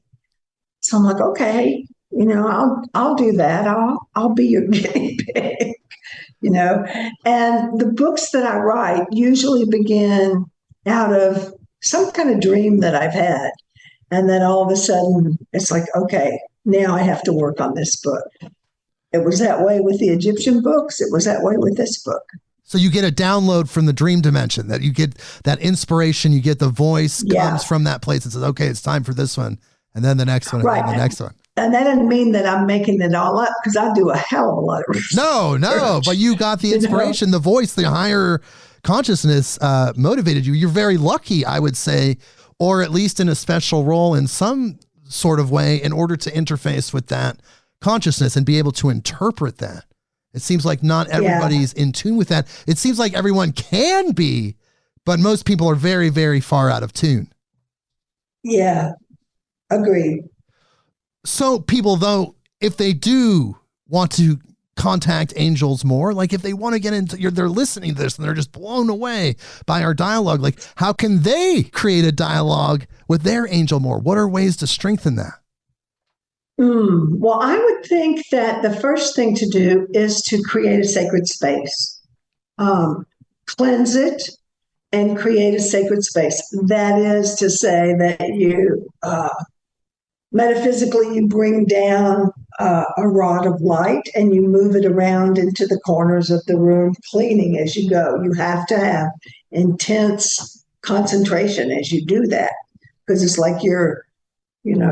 So I'm like, okay, I'll do that. I'll be your guinea pig, And the books that I write usually begin out of some kind of dream that I've had. And then all of a sudden it's like, okay, now I have to work on this book. It was that way with the Egyptian books. It was that way with this book. So you get a download from the dream dimension, that you get that inspiration, you get the voice comes from that place and says, okay, it's time for this one. And then the next one, and then the next one. And that doesn't mean that I'm making it all up, because I do a hell of a lot of research. No, but you got the inspiration, the voice, the higher consciousness motivated you. You're very lucky, I would say, or at least in a special role in some sort of way in order to interface with that consciousness and be able to interpret that. It seems like not everybody's in tune with that. It seems like everyone can be, but most people are very, very far out of tune. Yeah, agreed. So people, though, if they do want to contact angels more, like if they want to get into, they're listening to this and they're just blown away by our dialogue, like how can they create a dialogue with their angel more? What are ways to strengthen that? Well, I would think that the first thing to do is to create a sacred space, cleanse it, and create a sacred space. That is to say that you metaphysically, you bring down a rod of light and you move it around into the corners of the room, cleaning as you go. You have to have intense concentration as you do that, because it's like you're,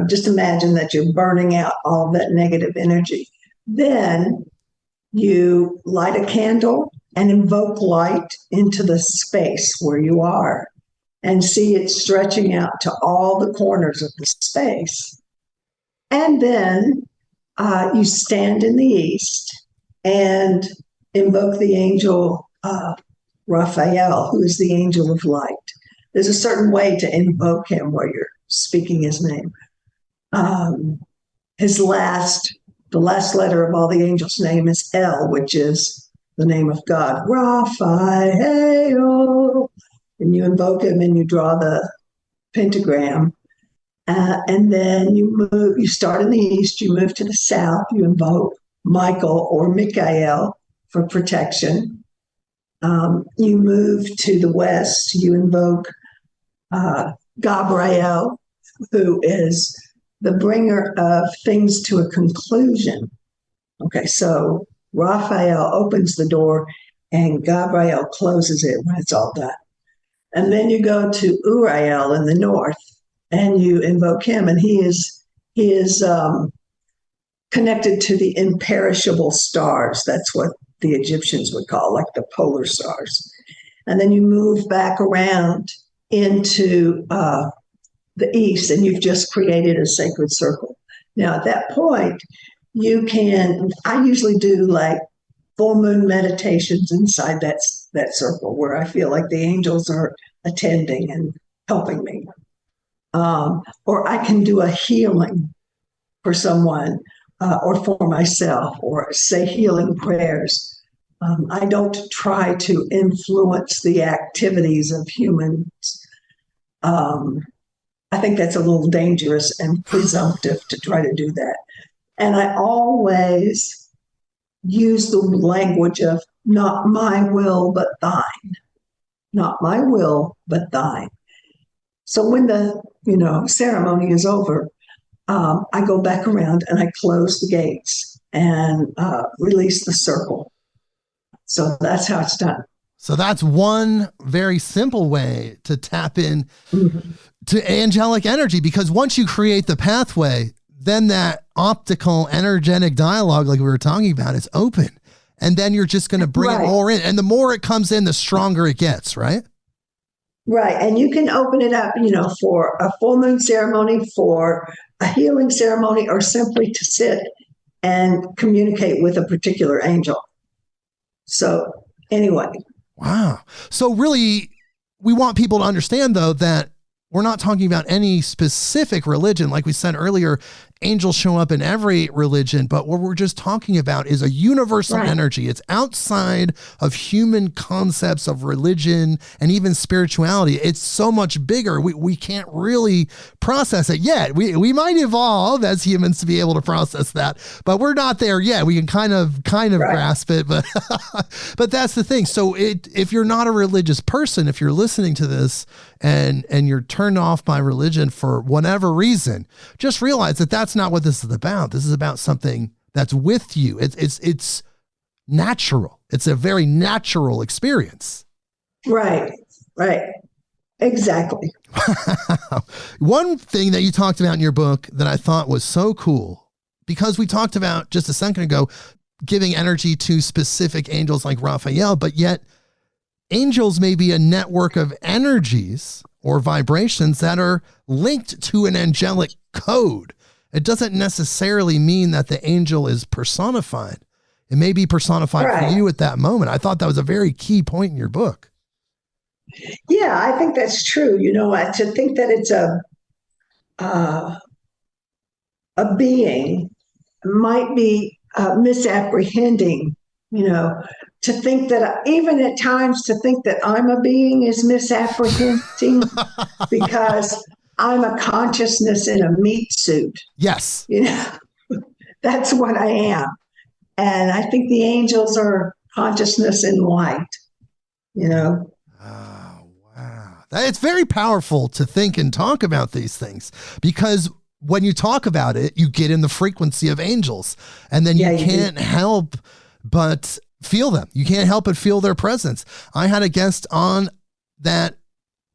just imagine that you're burning out all of that negative energy. Then you light a candle and invoke light into the space where you are and see it stretching out to all the corners of the space. And then you stand in the east and invoke the angel Raphael, who is the angel of light. There's a certain way to invoke him where you're speaking his name. His last the last letter of all the angels' name is L, which is the name of God. Raphael. And you invoke him and you draw the pentagram. And then you start in the east, you move to the south, you invoke Michael or Michael for protection. You move to the west, you invoke Gabriel, who is the bringer of things to a conclusion. Okay, so Raphael opens the door and Gabriel closes it when it's all done. And then you go to Uriel in the north and you invoke him, and he is connected to the imperishable stars. That's what the Egyptians would call like the polar stars. And then you move back around into the east, and you've just created a sacred circle. Now, at that point, I usually do like full moon meditations inside that circle where I feel like the angels are attending and helping me. Or I can do a healing for someone or for myself, or say healing prayers. I don't try to influence the activities of humans. I think that's a little dangerous and presumptive to try to do that. And I always use the language of not my will, but thine. Not my will, but thine. So when the ceremony is over, I go back around and I close the gates and release the circle. So that's how it's done. So that's one very simple way to tap in to angelic energy, because once you create the pathway, then that optical energetic dialogue, like we were talking about, is open. And then you're just going to bring it more in. And the more it comes in, the stronger it gets, right? Right. And you can open it up, for a full moon ceremony, for a healing ceremony, or simply to sit and communicate with a particular angel. So anyway. Wow. So really, we want people to understand, though, that we're not talking about any specific religion. Like we said earlier, angels show up in every religion, but what we're just talking about is a universal energy. It's outside of human concepts of religion and even spirituality. It's so much bigger. We can't really process it yet. We might evolve as humans to be able to process that, but we're not there yet. We can kind of grasp it, but but that's the thing. So if you're not a religious person, if you're listening to this and you're turned off by religion for whatever reason, just realize that that's not what this is about. This is about something that's with you. It's natural. It's a very natural experience. Right. Exactly. One thing that you talked about in your book that I thought was so cool, because we talked about just a second ago, giving energy to specific angels like Raphael, but yet angels may be a network of energies or vibrations that are linked to an angelic code. It doesn't necessarily mean that the angel is personified. It may be personified for you at that moment. I thought that was a very key point in your book. Yeah, I think that's true. To think that it's a being might be misapprehending, to think that even at times to think that I'm a being is misapprehending because I'm a consciousness in a meat suit. Yes. That's what I am. And I think the angels are consciousness in light, Oh, wow. It's very powerful to think and talk about these things, because when you talk about it, you get in the frequency of angels, and then you can't help but feel them. You can't help but feel their presence. I had a guest on that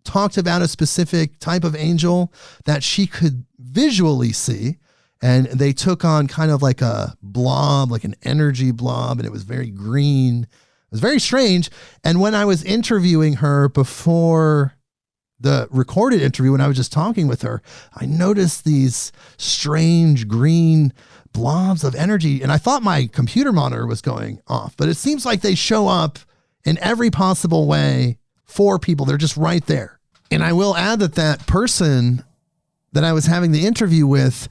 talked about a specific type of angel that she could visually see, and they took on kind of like a blob, like an energy blob, and it was very green. It was very strange. And when I was interviewing her before the recorded interview, when I was just talking with her, I noticed these strange green blobs of energy, and I thought my computer monitor was going off, but it seems like they show up in every possible way for people. They're just right there. And I will add that person that I was having the interview with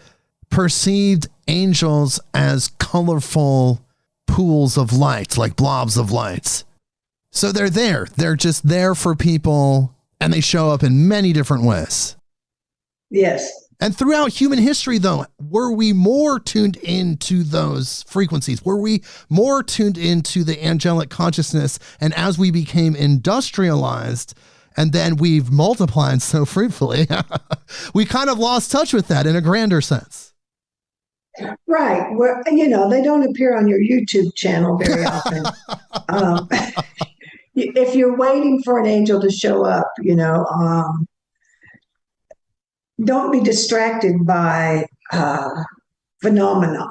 perceived angels as colorful pools of light, like blobs of light. So they're there. They're just there for people, and they show up in many different ways. Yes. And throughout human history, though, were we more tuned into those frequencies? Were we more tuned into the angelic consciousness? And as we became industrialized, and then we've multiplied so fruitfully, we kind of lost touch with that in a grander sense. Right. Well, they don't appear on your YouTube channel very often. If you're waiting for an angel to show up, don't be distracted by phenomena,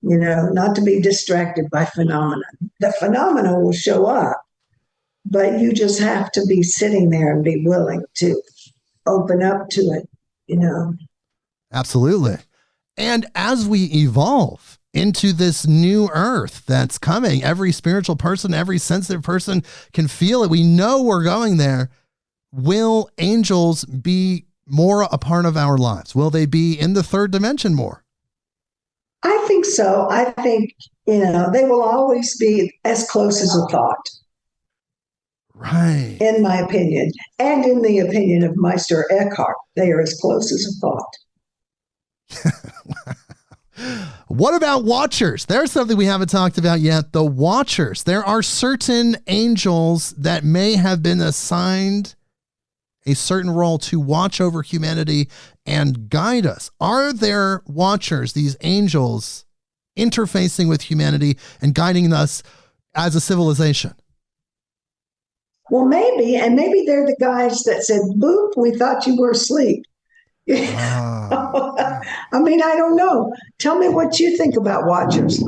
not to be distracted by phenomena. The phenomena will show up, but you just have to be sitting there and be willing to open up to it, Absolutely. And as we evolve into this new earth that's coming, every spiritual person, every sensitive person can feel it. We know we're going there. Will angels be more a part of our lives? Will they be in the third dimension more? I think so. I think, they will always be as close as a thought. Right. In my opinion, and in the opinion of Meister Eckhart, they are as close as a thought. What about watchers? There's something we haven't talked about yet. The watchers. There are certain angels that may have been assigned a certain role to watch over humanity and guide us. Are there watchers, these angels, interfacing with humanity and guiding us as a civilization? Well, maybe, and maybe they're the guys that said, boop, we thought you were asleep. I mean, I don't know. Tell me what you think about watchers.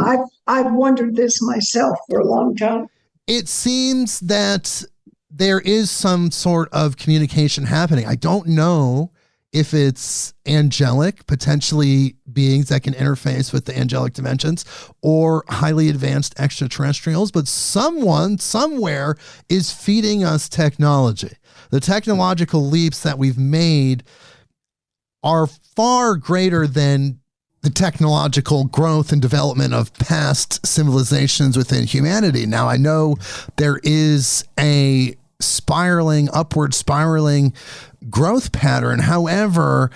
I've wondered this myself for a long time. It seems that there is some sort of communication happening. I don't know if it's angelic, potentially beings that can interface with the angelic dimensions, or highly advanced extraterrestrials, but someone somewhere is feeding us technology. The technological leaps that we've made are far greater than the technological growth and development of past civilizations within humanity. Now, I know there is a upward spiraling growth pattern. However,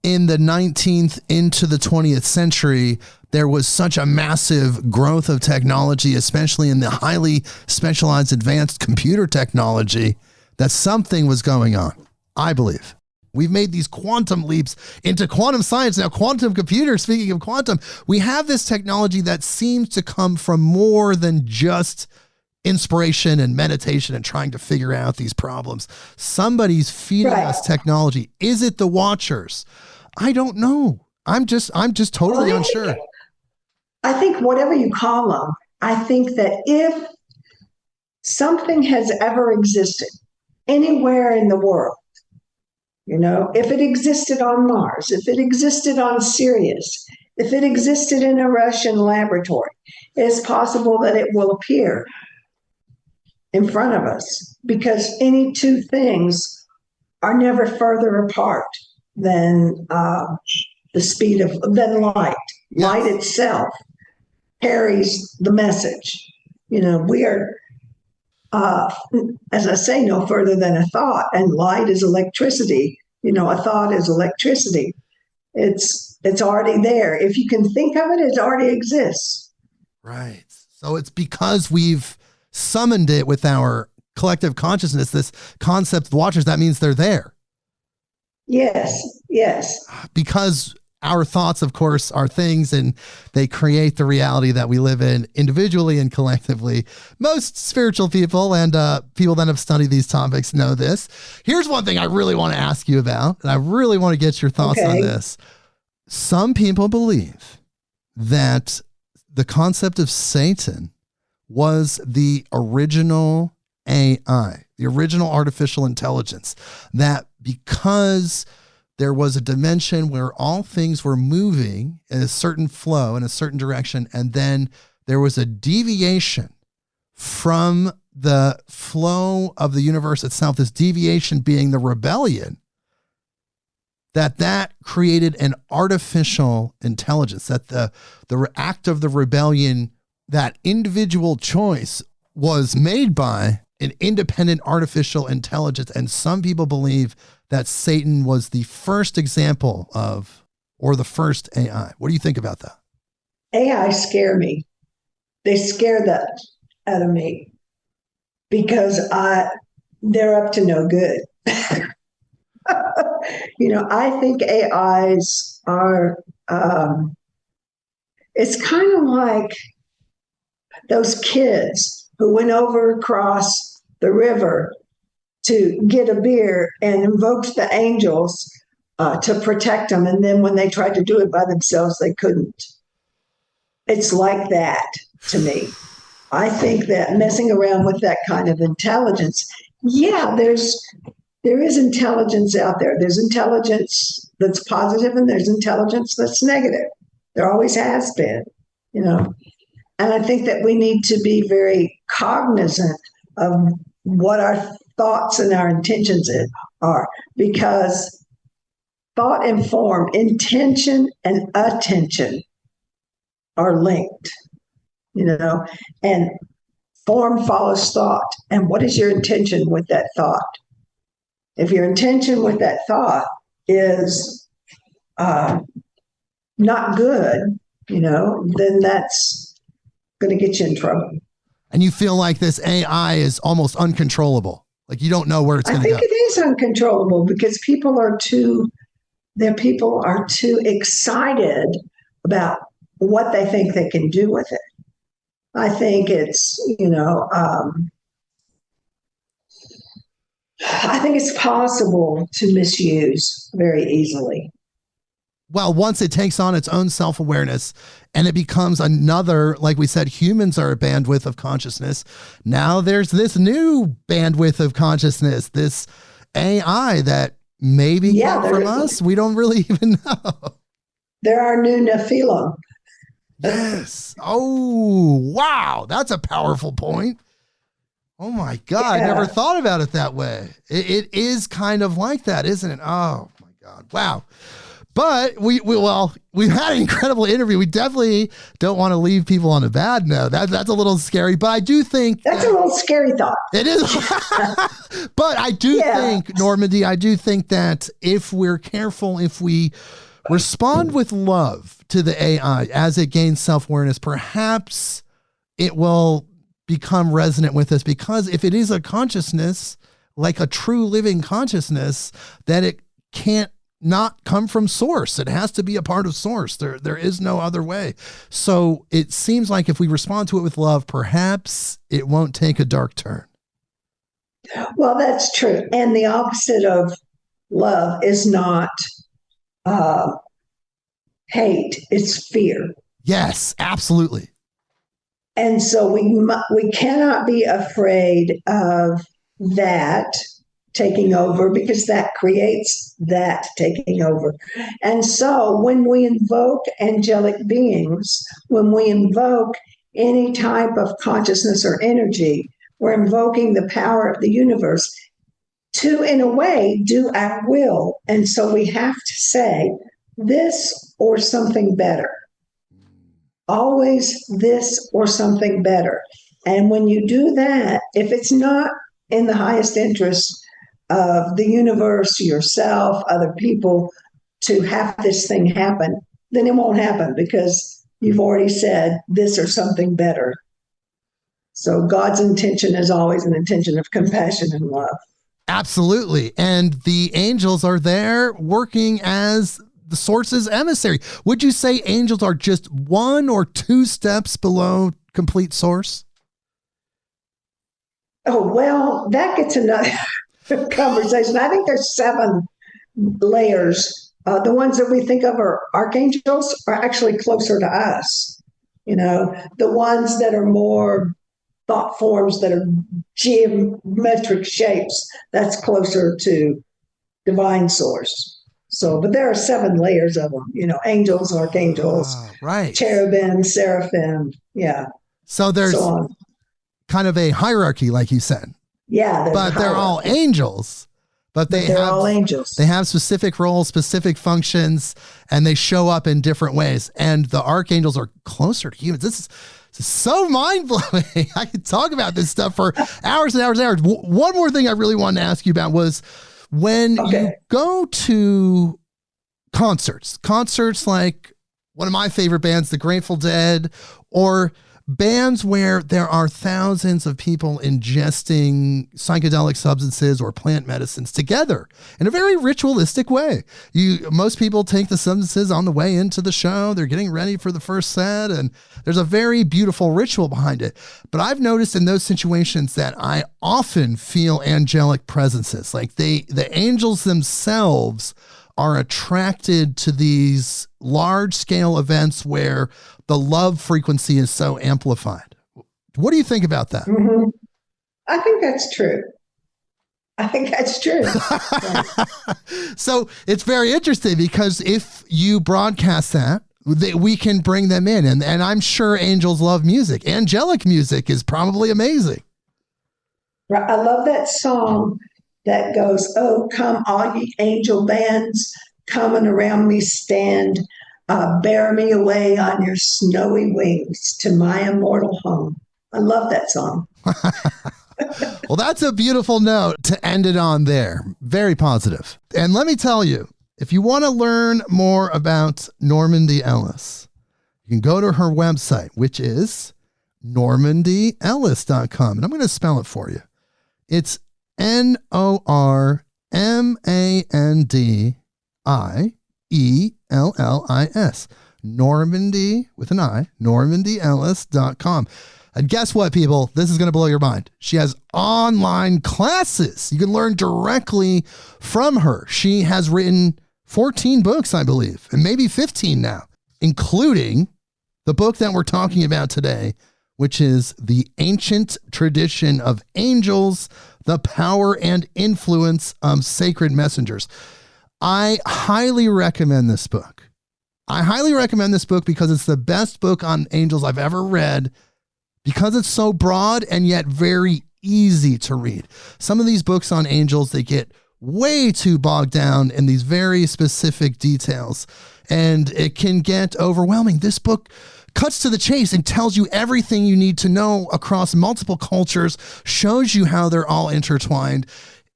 in the 19th into the 20th century, there was such a massive growth of technology, especially in the highly specialized advanced computer technology, that something was going on, I believe. We've made these quantum leaps into quantum science. Now, quantum computers, speaking of quantum, we have this technology that seems to come from more than just inspiration and meditation and trying to figure out these problems. Somebody's feeding us technology. Is it the watchers? I don't know. I'm just totally unsure. I think whatever you call them, I think that if something has ever existed anywhere in the world, if it existed on Mars, if it existed on Sirius, if it existed in a Russian laboratory, it's possible that it will appear in front of us, because any two things are never further apart than the speed of light. Yes. Light itself carries the message. We are, as I say, no further than a thought, and light is electricity. A thought is electricity. It's already there. If you can think of it, it already exists. Right. So it's because we've summoned it with our collective consciousness, this concept of watchers, that means they're there. Yes. Because our thoughts, of course, are things, and they create the reality that we live in individually and collectively. Most spiritual people and people that have studied these topics know this. Here's one thing I really want to ask you about, and I really want to get your thoughts on this. Some people believe that the concept of Satan was the original AI, the original artificial intelligence, that because there was a dimension where all things were moving in a certain flow, in a certain direction, and then there was a deviation from the flow of the universe itself, this deviation being the rebellion, that created an artificial intelligence, that the act of the rebellion, that individual choice was made by an independent artificial intelligence. And some people believe that Satan was the first example of, or the first AI. What do you think about that? AI scare me. They scare that out of me because they're up to no good. I think AIs are, it's kind of like those kids who went over across the river to get a beer and invoked the angels to protect them. And then when they tried to do it by themselves, they couldn't. It's like that to me. I think that messing around with that kind of intelligence, yeah, there is intelligence out there. There's intelligence that's positive and there's intelligence that's negative. There always has been, And I think that we need to be very cognizant of what our thoughts and our intentions are, because thought and form, intention and attention are linked, and form follows thought. And what is your intention with that thought? If your intention with that thought is not good, then that's going to get you in trouble. And you feel like this AI is almost uncontrollable. Like you don't know where it's going to go. I think it is uncontrollable because people are too excited about what they think they can do with it. I think it's, I think it's possible to misuse very easily. Well, once it takes on its own self-awareness and it becomes another, like we said, humans are a bandwidth of consciousness. Now there's this new bandwidth of consciousness, this AI that maybe came from us. We don't really even know. There are new Nephilim. Yes. Oh, wow. That's a powerful point. Oh my God. Yeah. I never thought about it that way. It is kind of like that, isn't it? Oh my God. Wow. But we've had an incredible interview. We definitely don't want to leave people on a bad note. That's a little scary, but I do think that's a little scary thought. It is. But I do think, Normandi, that if we're careful, if we respond with love to the AI as it gains self-awareness, perhaps it will become resonant with us, because if it is a consciousness, like a true living consciousness, that it can't not come from source. It has to be a part of source. There is no other way. So it seems like if we respond to it with love, perhaps it won't take a dark turn. Well, that's true. And the opposite of love is not hate, it's fear. Yes, absolutely. And so we cannot be afraid of that taking over, because that creates that taking over. And so when we invoke angelic beings, when we invoke any type of consciousness or energy, we're invoking the power of the universe to, in a way, do our will. And so we have to say this or something better. Always this or something better. And when you do that, if it's not in the highest interest of the universe, yourself, other people, to have this thing happen, then it won't happen, because you've already said this or something better. So God's intention is always an intention of compassion and love. Absolutely. And the angels are there working as the source's emissary. Would you say angels are just 1 or 2 steps below complete source? Oh, well, that gets another conversation. I think there's 7 layers. The ones that we think of are archangels are actually closer to us. The ones that are more thought forms that are geometric shapes, that's closer to divine source. So, but there are 7 layers of them, angels, archangels, right, cherubim, seraphim. Yeah. So there's kind of a hierarchy, like you said. Yeah. But they're all angels. but they're all angels. They have specific roles, specific functions, and they show up in different ways. And the archangels are closer to humans. This is so mind-blowing. I could talk about this stuff for hours and hours and hours. One more thing I really wanted to ask you about was when you go to concerts like one of my favorite bands, the Grateful Dead, or bands where there are thousands of people ingesting psychedelic substances or plant medicines together in a very ritualistic way. Most people take the substances on the way into the show. They're getting ready for the first set, and there's a very beautiful ritual behind it. But I've noticed in those situations that I often feel angelic presences, like the angels themselves are attracted to these large-scale events where the love frequency is so amplified. What do you think about that? Mm-hmm. I think that's true. So it's very interesting because if you broadcast that, we can bring them in. And I'm sure angels love music. Angelic music is probably amazing. I love that song that goes, "Oh, come all ye angel bands, coming around me stand, bear me away on your snowy wings to my immortal home." I love that song. Well, that's a beautiful note to end it on there. Very positive. And let me tell you, if you want to learn more about Normandi Ellis, you can go to her website, which is normandiellis.com. And I'm going to spell it for you. It's NORMANDIELLIS. Normandi with an I, normandiellis.com. And guess what, people? This is going to blow your mind. She has online classes. You can learn directly from her. She has written 14 books, I believe, and maybe 15 now, including the book that we're talking about today, which is The Ancient Tradition of Angels, the Power and Influence of Sacred Messengers. I highly recommend this book. Because it's the best book on angels I've ever read, because it's so broad and yet very easy to read. Some of these books on angels, they get way too bogged down in these very specific details, and it can get overwhelming. This book cuts to the chase and tells you everything you need to know across multiple cultures, shows you how they're all intertwined.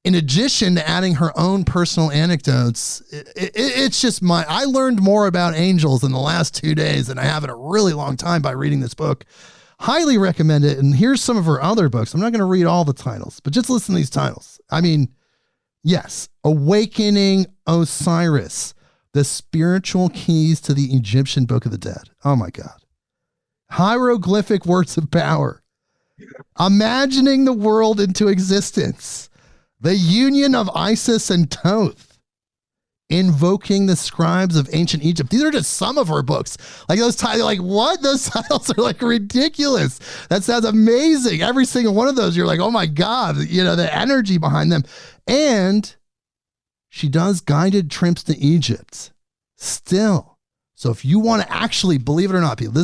In addition to adding her own personal anecdotes, it's just I learned more about angels in the last 2 days than I have in a really long time by reading this book. Highly recommend it. And here's some of her other books. I'm not going to read all the titles, but just listen to these titles. I mean, yes, Awakening Osiris, the Spiritual Keys to the Egyptian Book of the Dead. Oh my God. Hieroglyphic Words of Power. Imagining the World into Existence. The Union of Isis and Thoth. Invoking the Scribes of Ancient Egypt. These are just some of her books. Like those titles, like what? Those titles are like ridiculous. That sounds amazing. Every single one of those, you're like, oh my God, the energy behind them. And she does guided trips to Egypt still. So if you want to actually, believe it or not, people,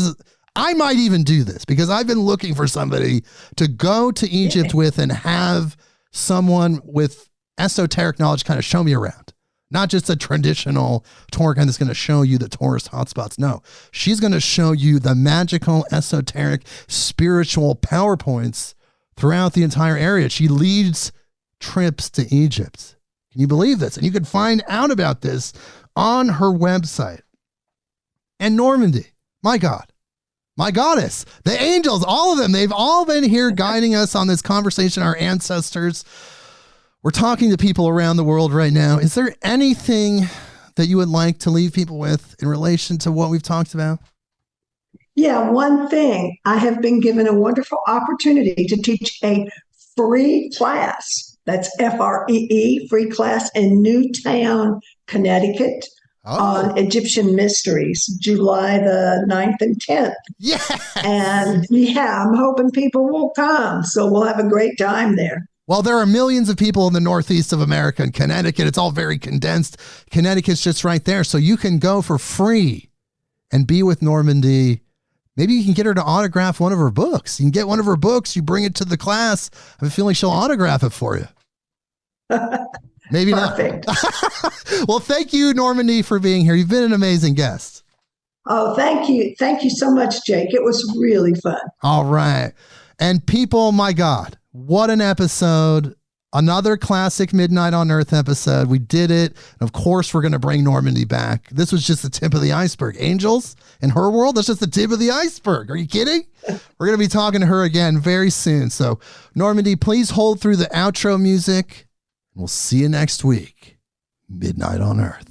I might even do this because I've been looking for somebody to go to Egypt with and have someone with esoteric knowledge kind of show me around. Not just a traditional tour guide that's going to show you the tourist hotspots. No, she's going to show you the magical, esoteric, spiritual PowerPoints throughout the entire area. She leads trips to Egypt. Can you believe this? And you can find out about this on her website. And Normandi, my God, my goddess, the angels, all of them, they've all been here guiding us on this conversation, our ancestors. We're talking to people around the world right now. Is there anything that you would like to leave people with in relation to what we've talked about? Yeah, one thing. I have been given a wonderful opportunity to teach a free class. That's FREE, free class in Newtown, Connecticut, on Egyptian mysteries, July the 9th and 10th. Yeah. And yeah, I'm hoping people will come. So we'll have a great time there. Well, there are millions of people in the Northeast of America and Connecticut. It's all very condensed. Connecticut's just right there. So you can go for free and be with Normandi. Maybe you can get her to autograph one of her books. You can get one of her books. You bring it to the class. I have a feeling she'll autograph it for you. Maybe Perfect. not. Well, thank you, Normandi, for being here. You've been an amazing guest. Oh, thank you. Thank you so much, Jake. It was really fun. All right. And people, my God, what an episode. Another classic Midnight on Earth episode. We did it. And of course, we're going to bring Normandi back. This was just the tip of the iceberg. Angels in her world, that's just the tip of the iceberg. Are you kidding? We're going to be talking to her again very soon. So, Normandi, please hold through the outro music. We'll see you next week. Midnight on Earth.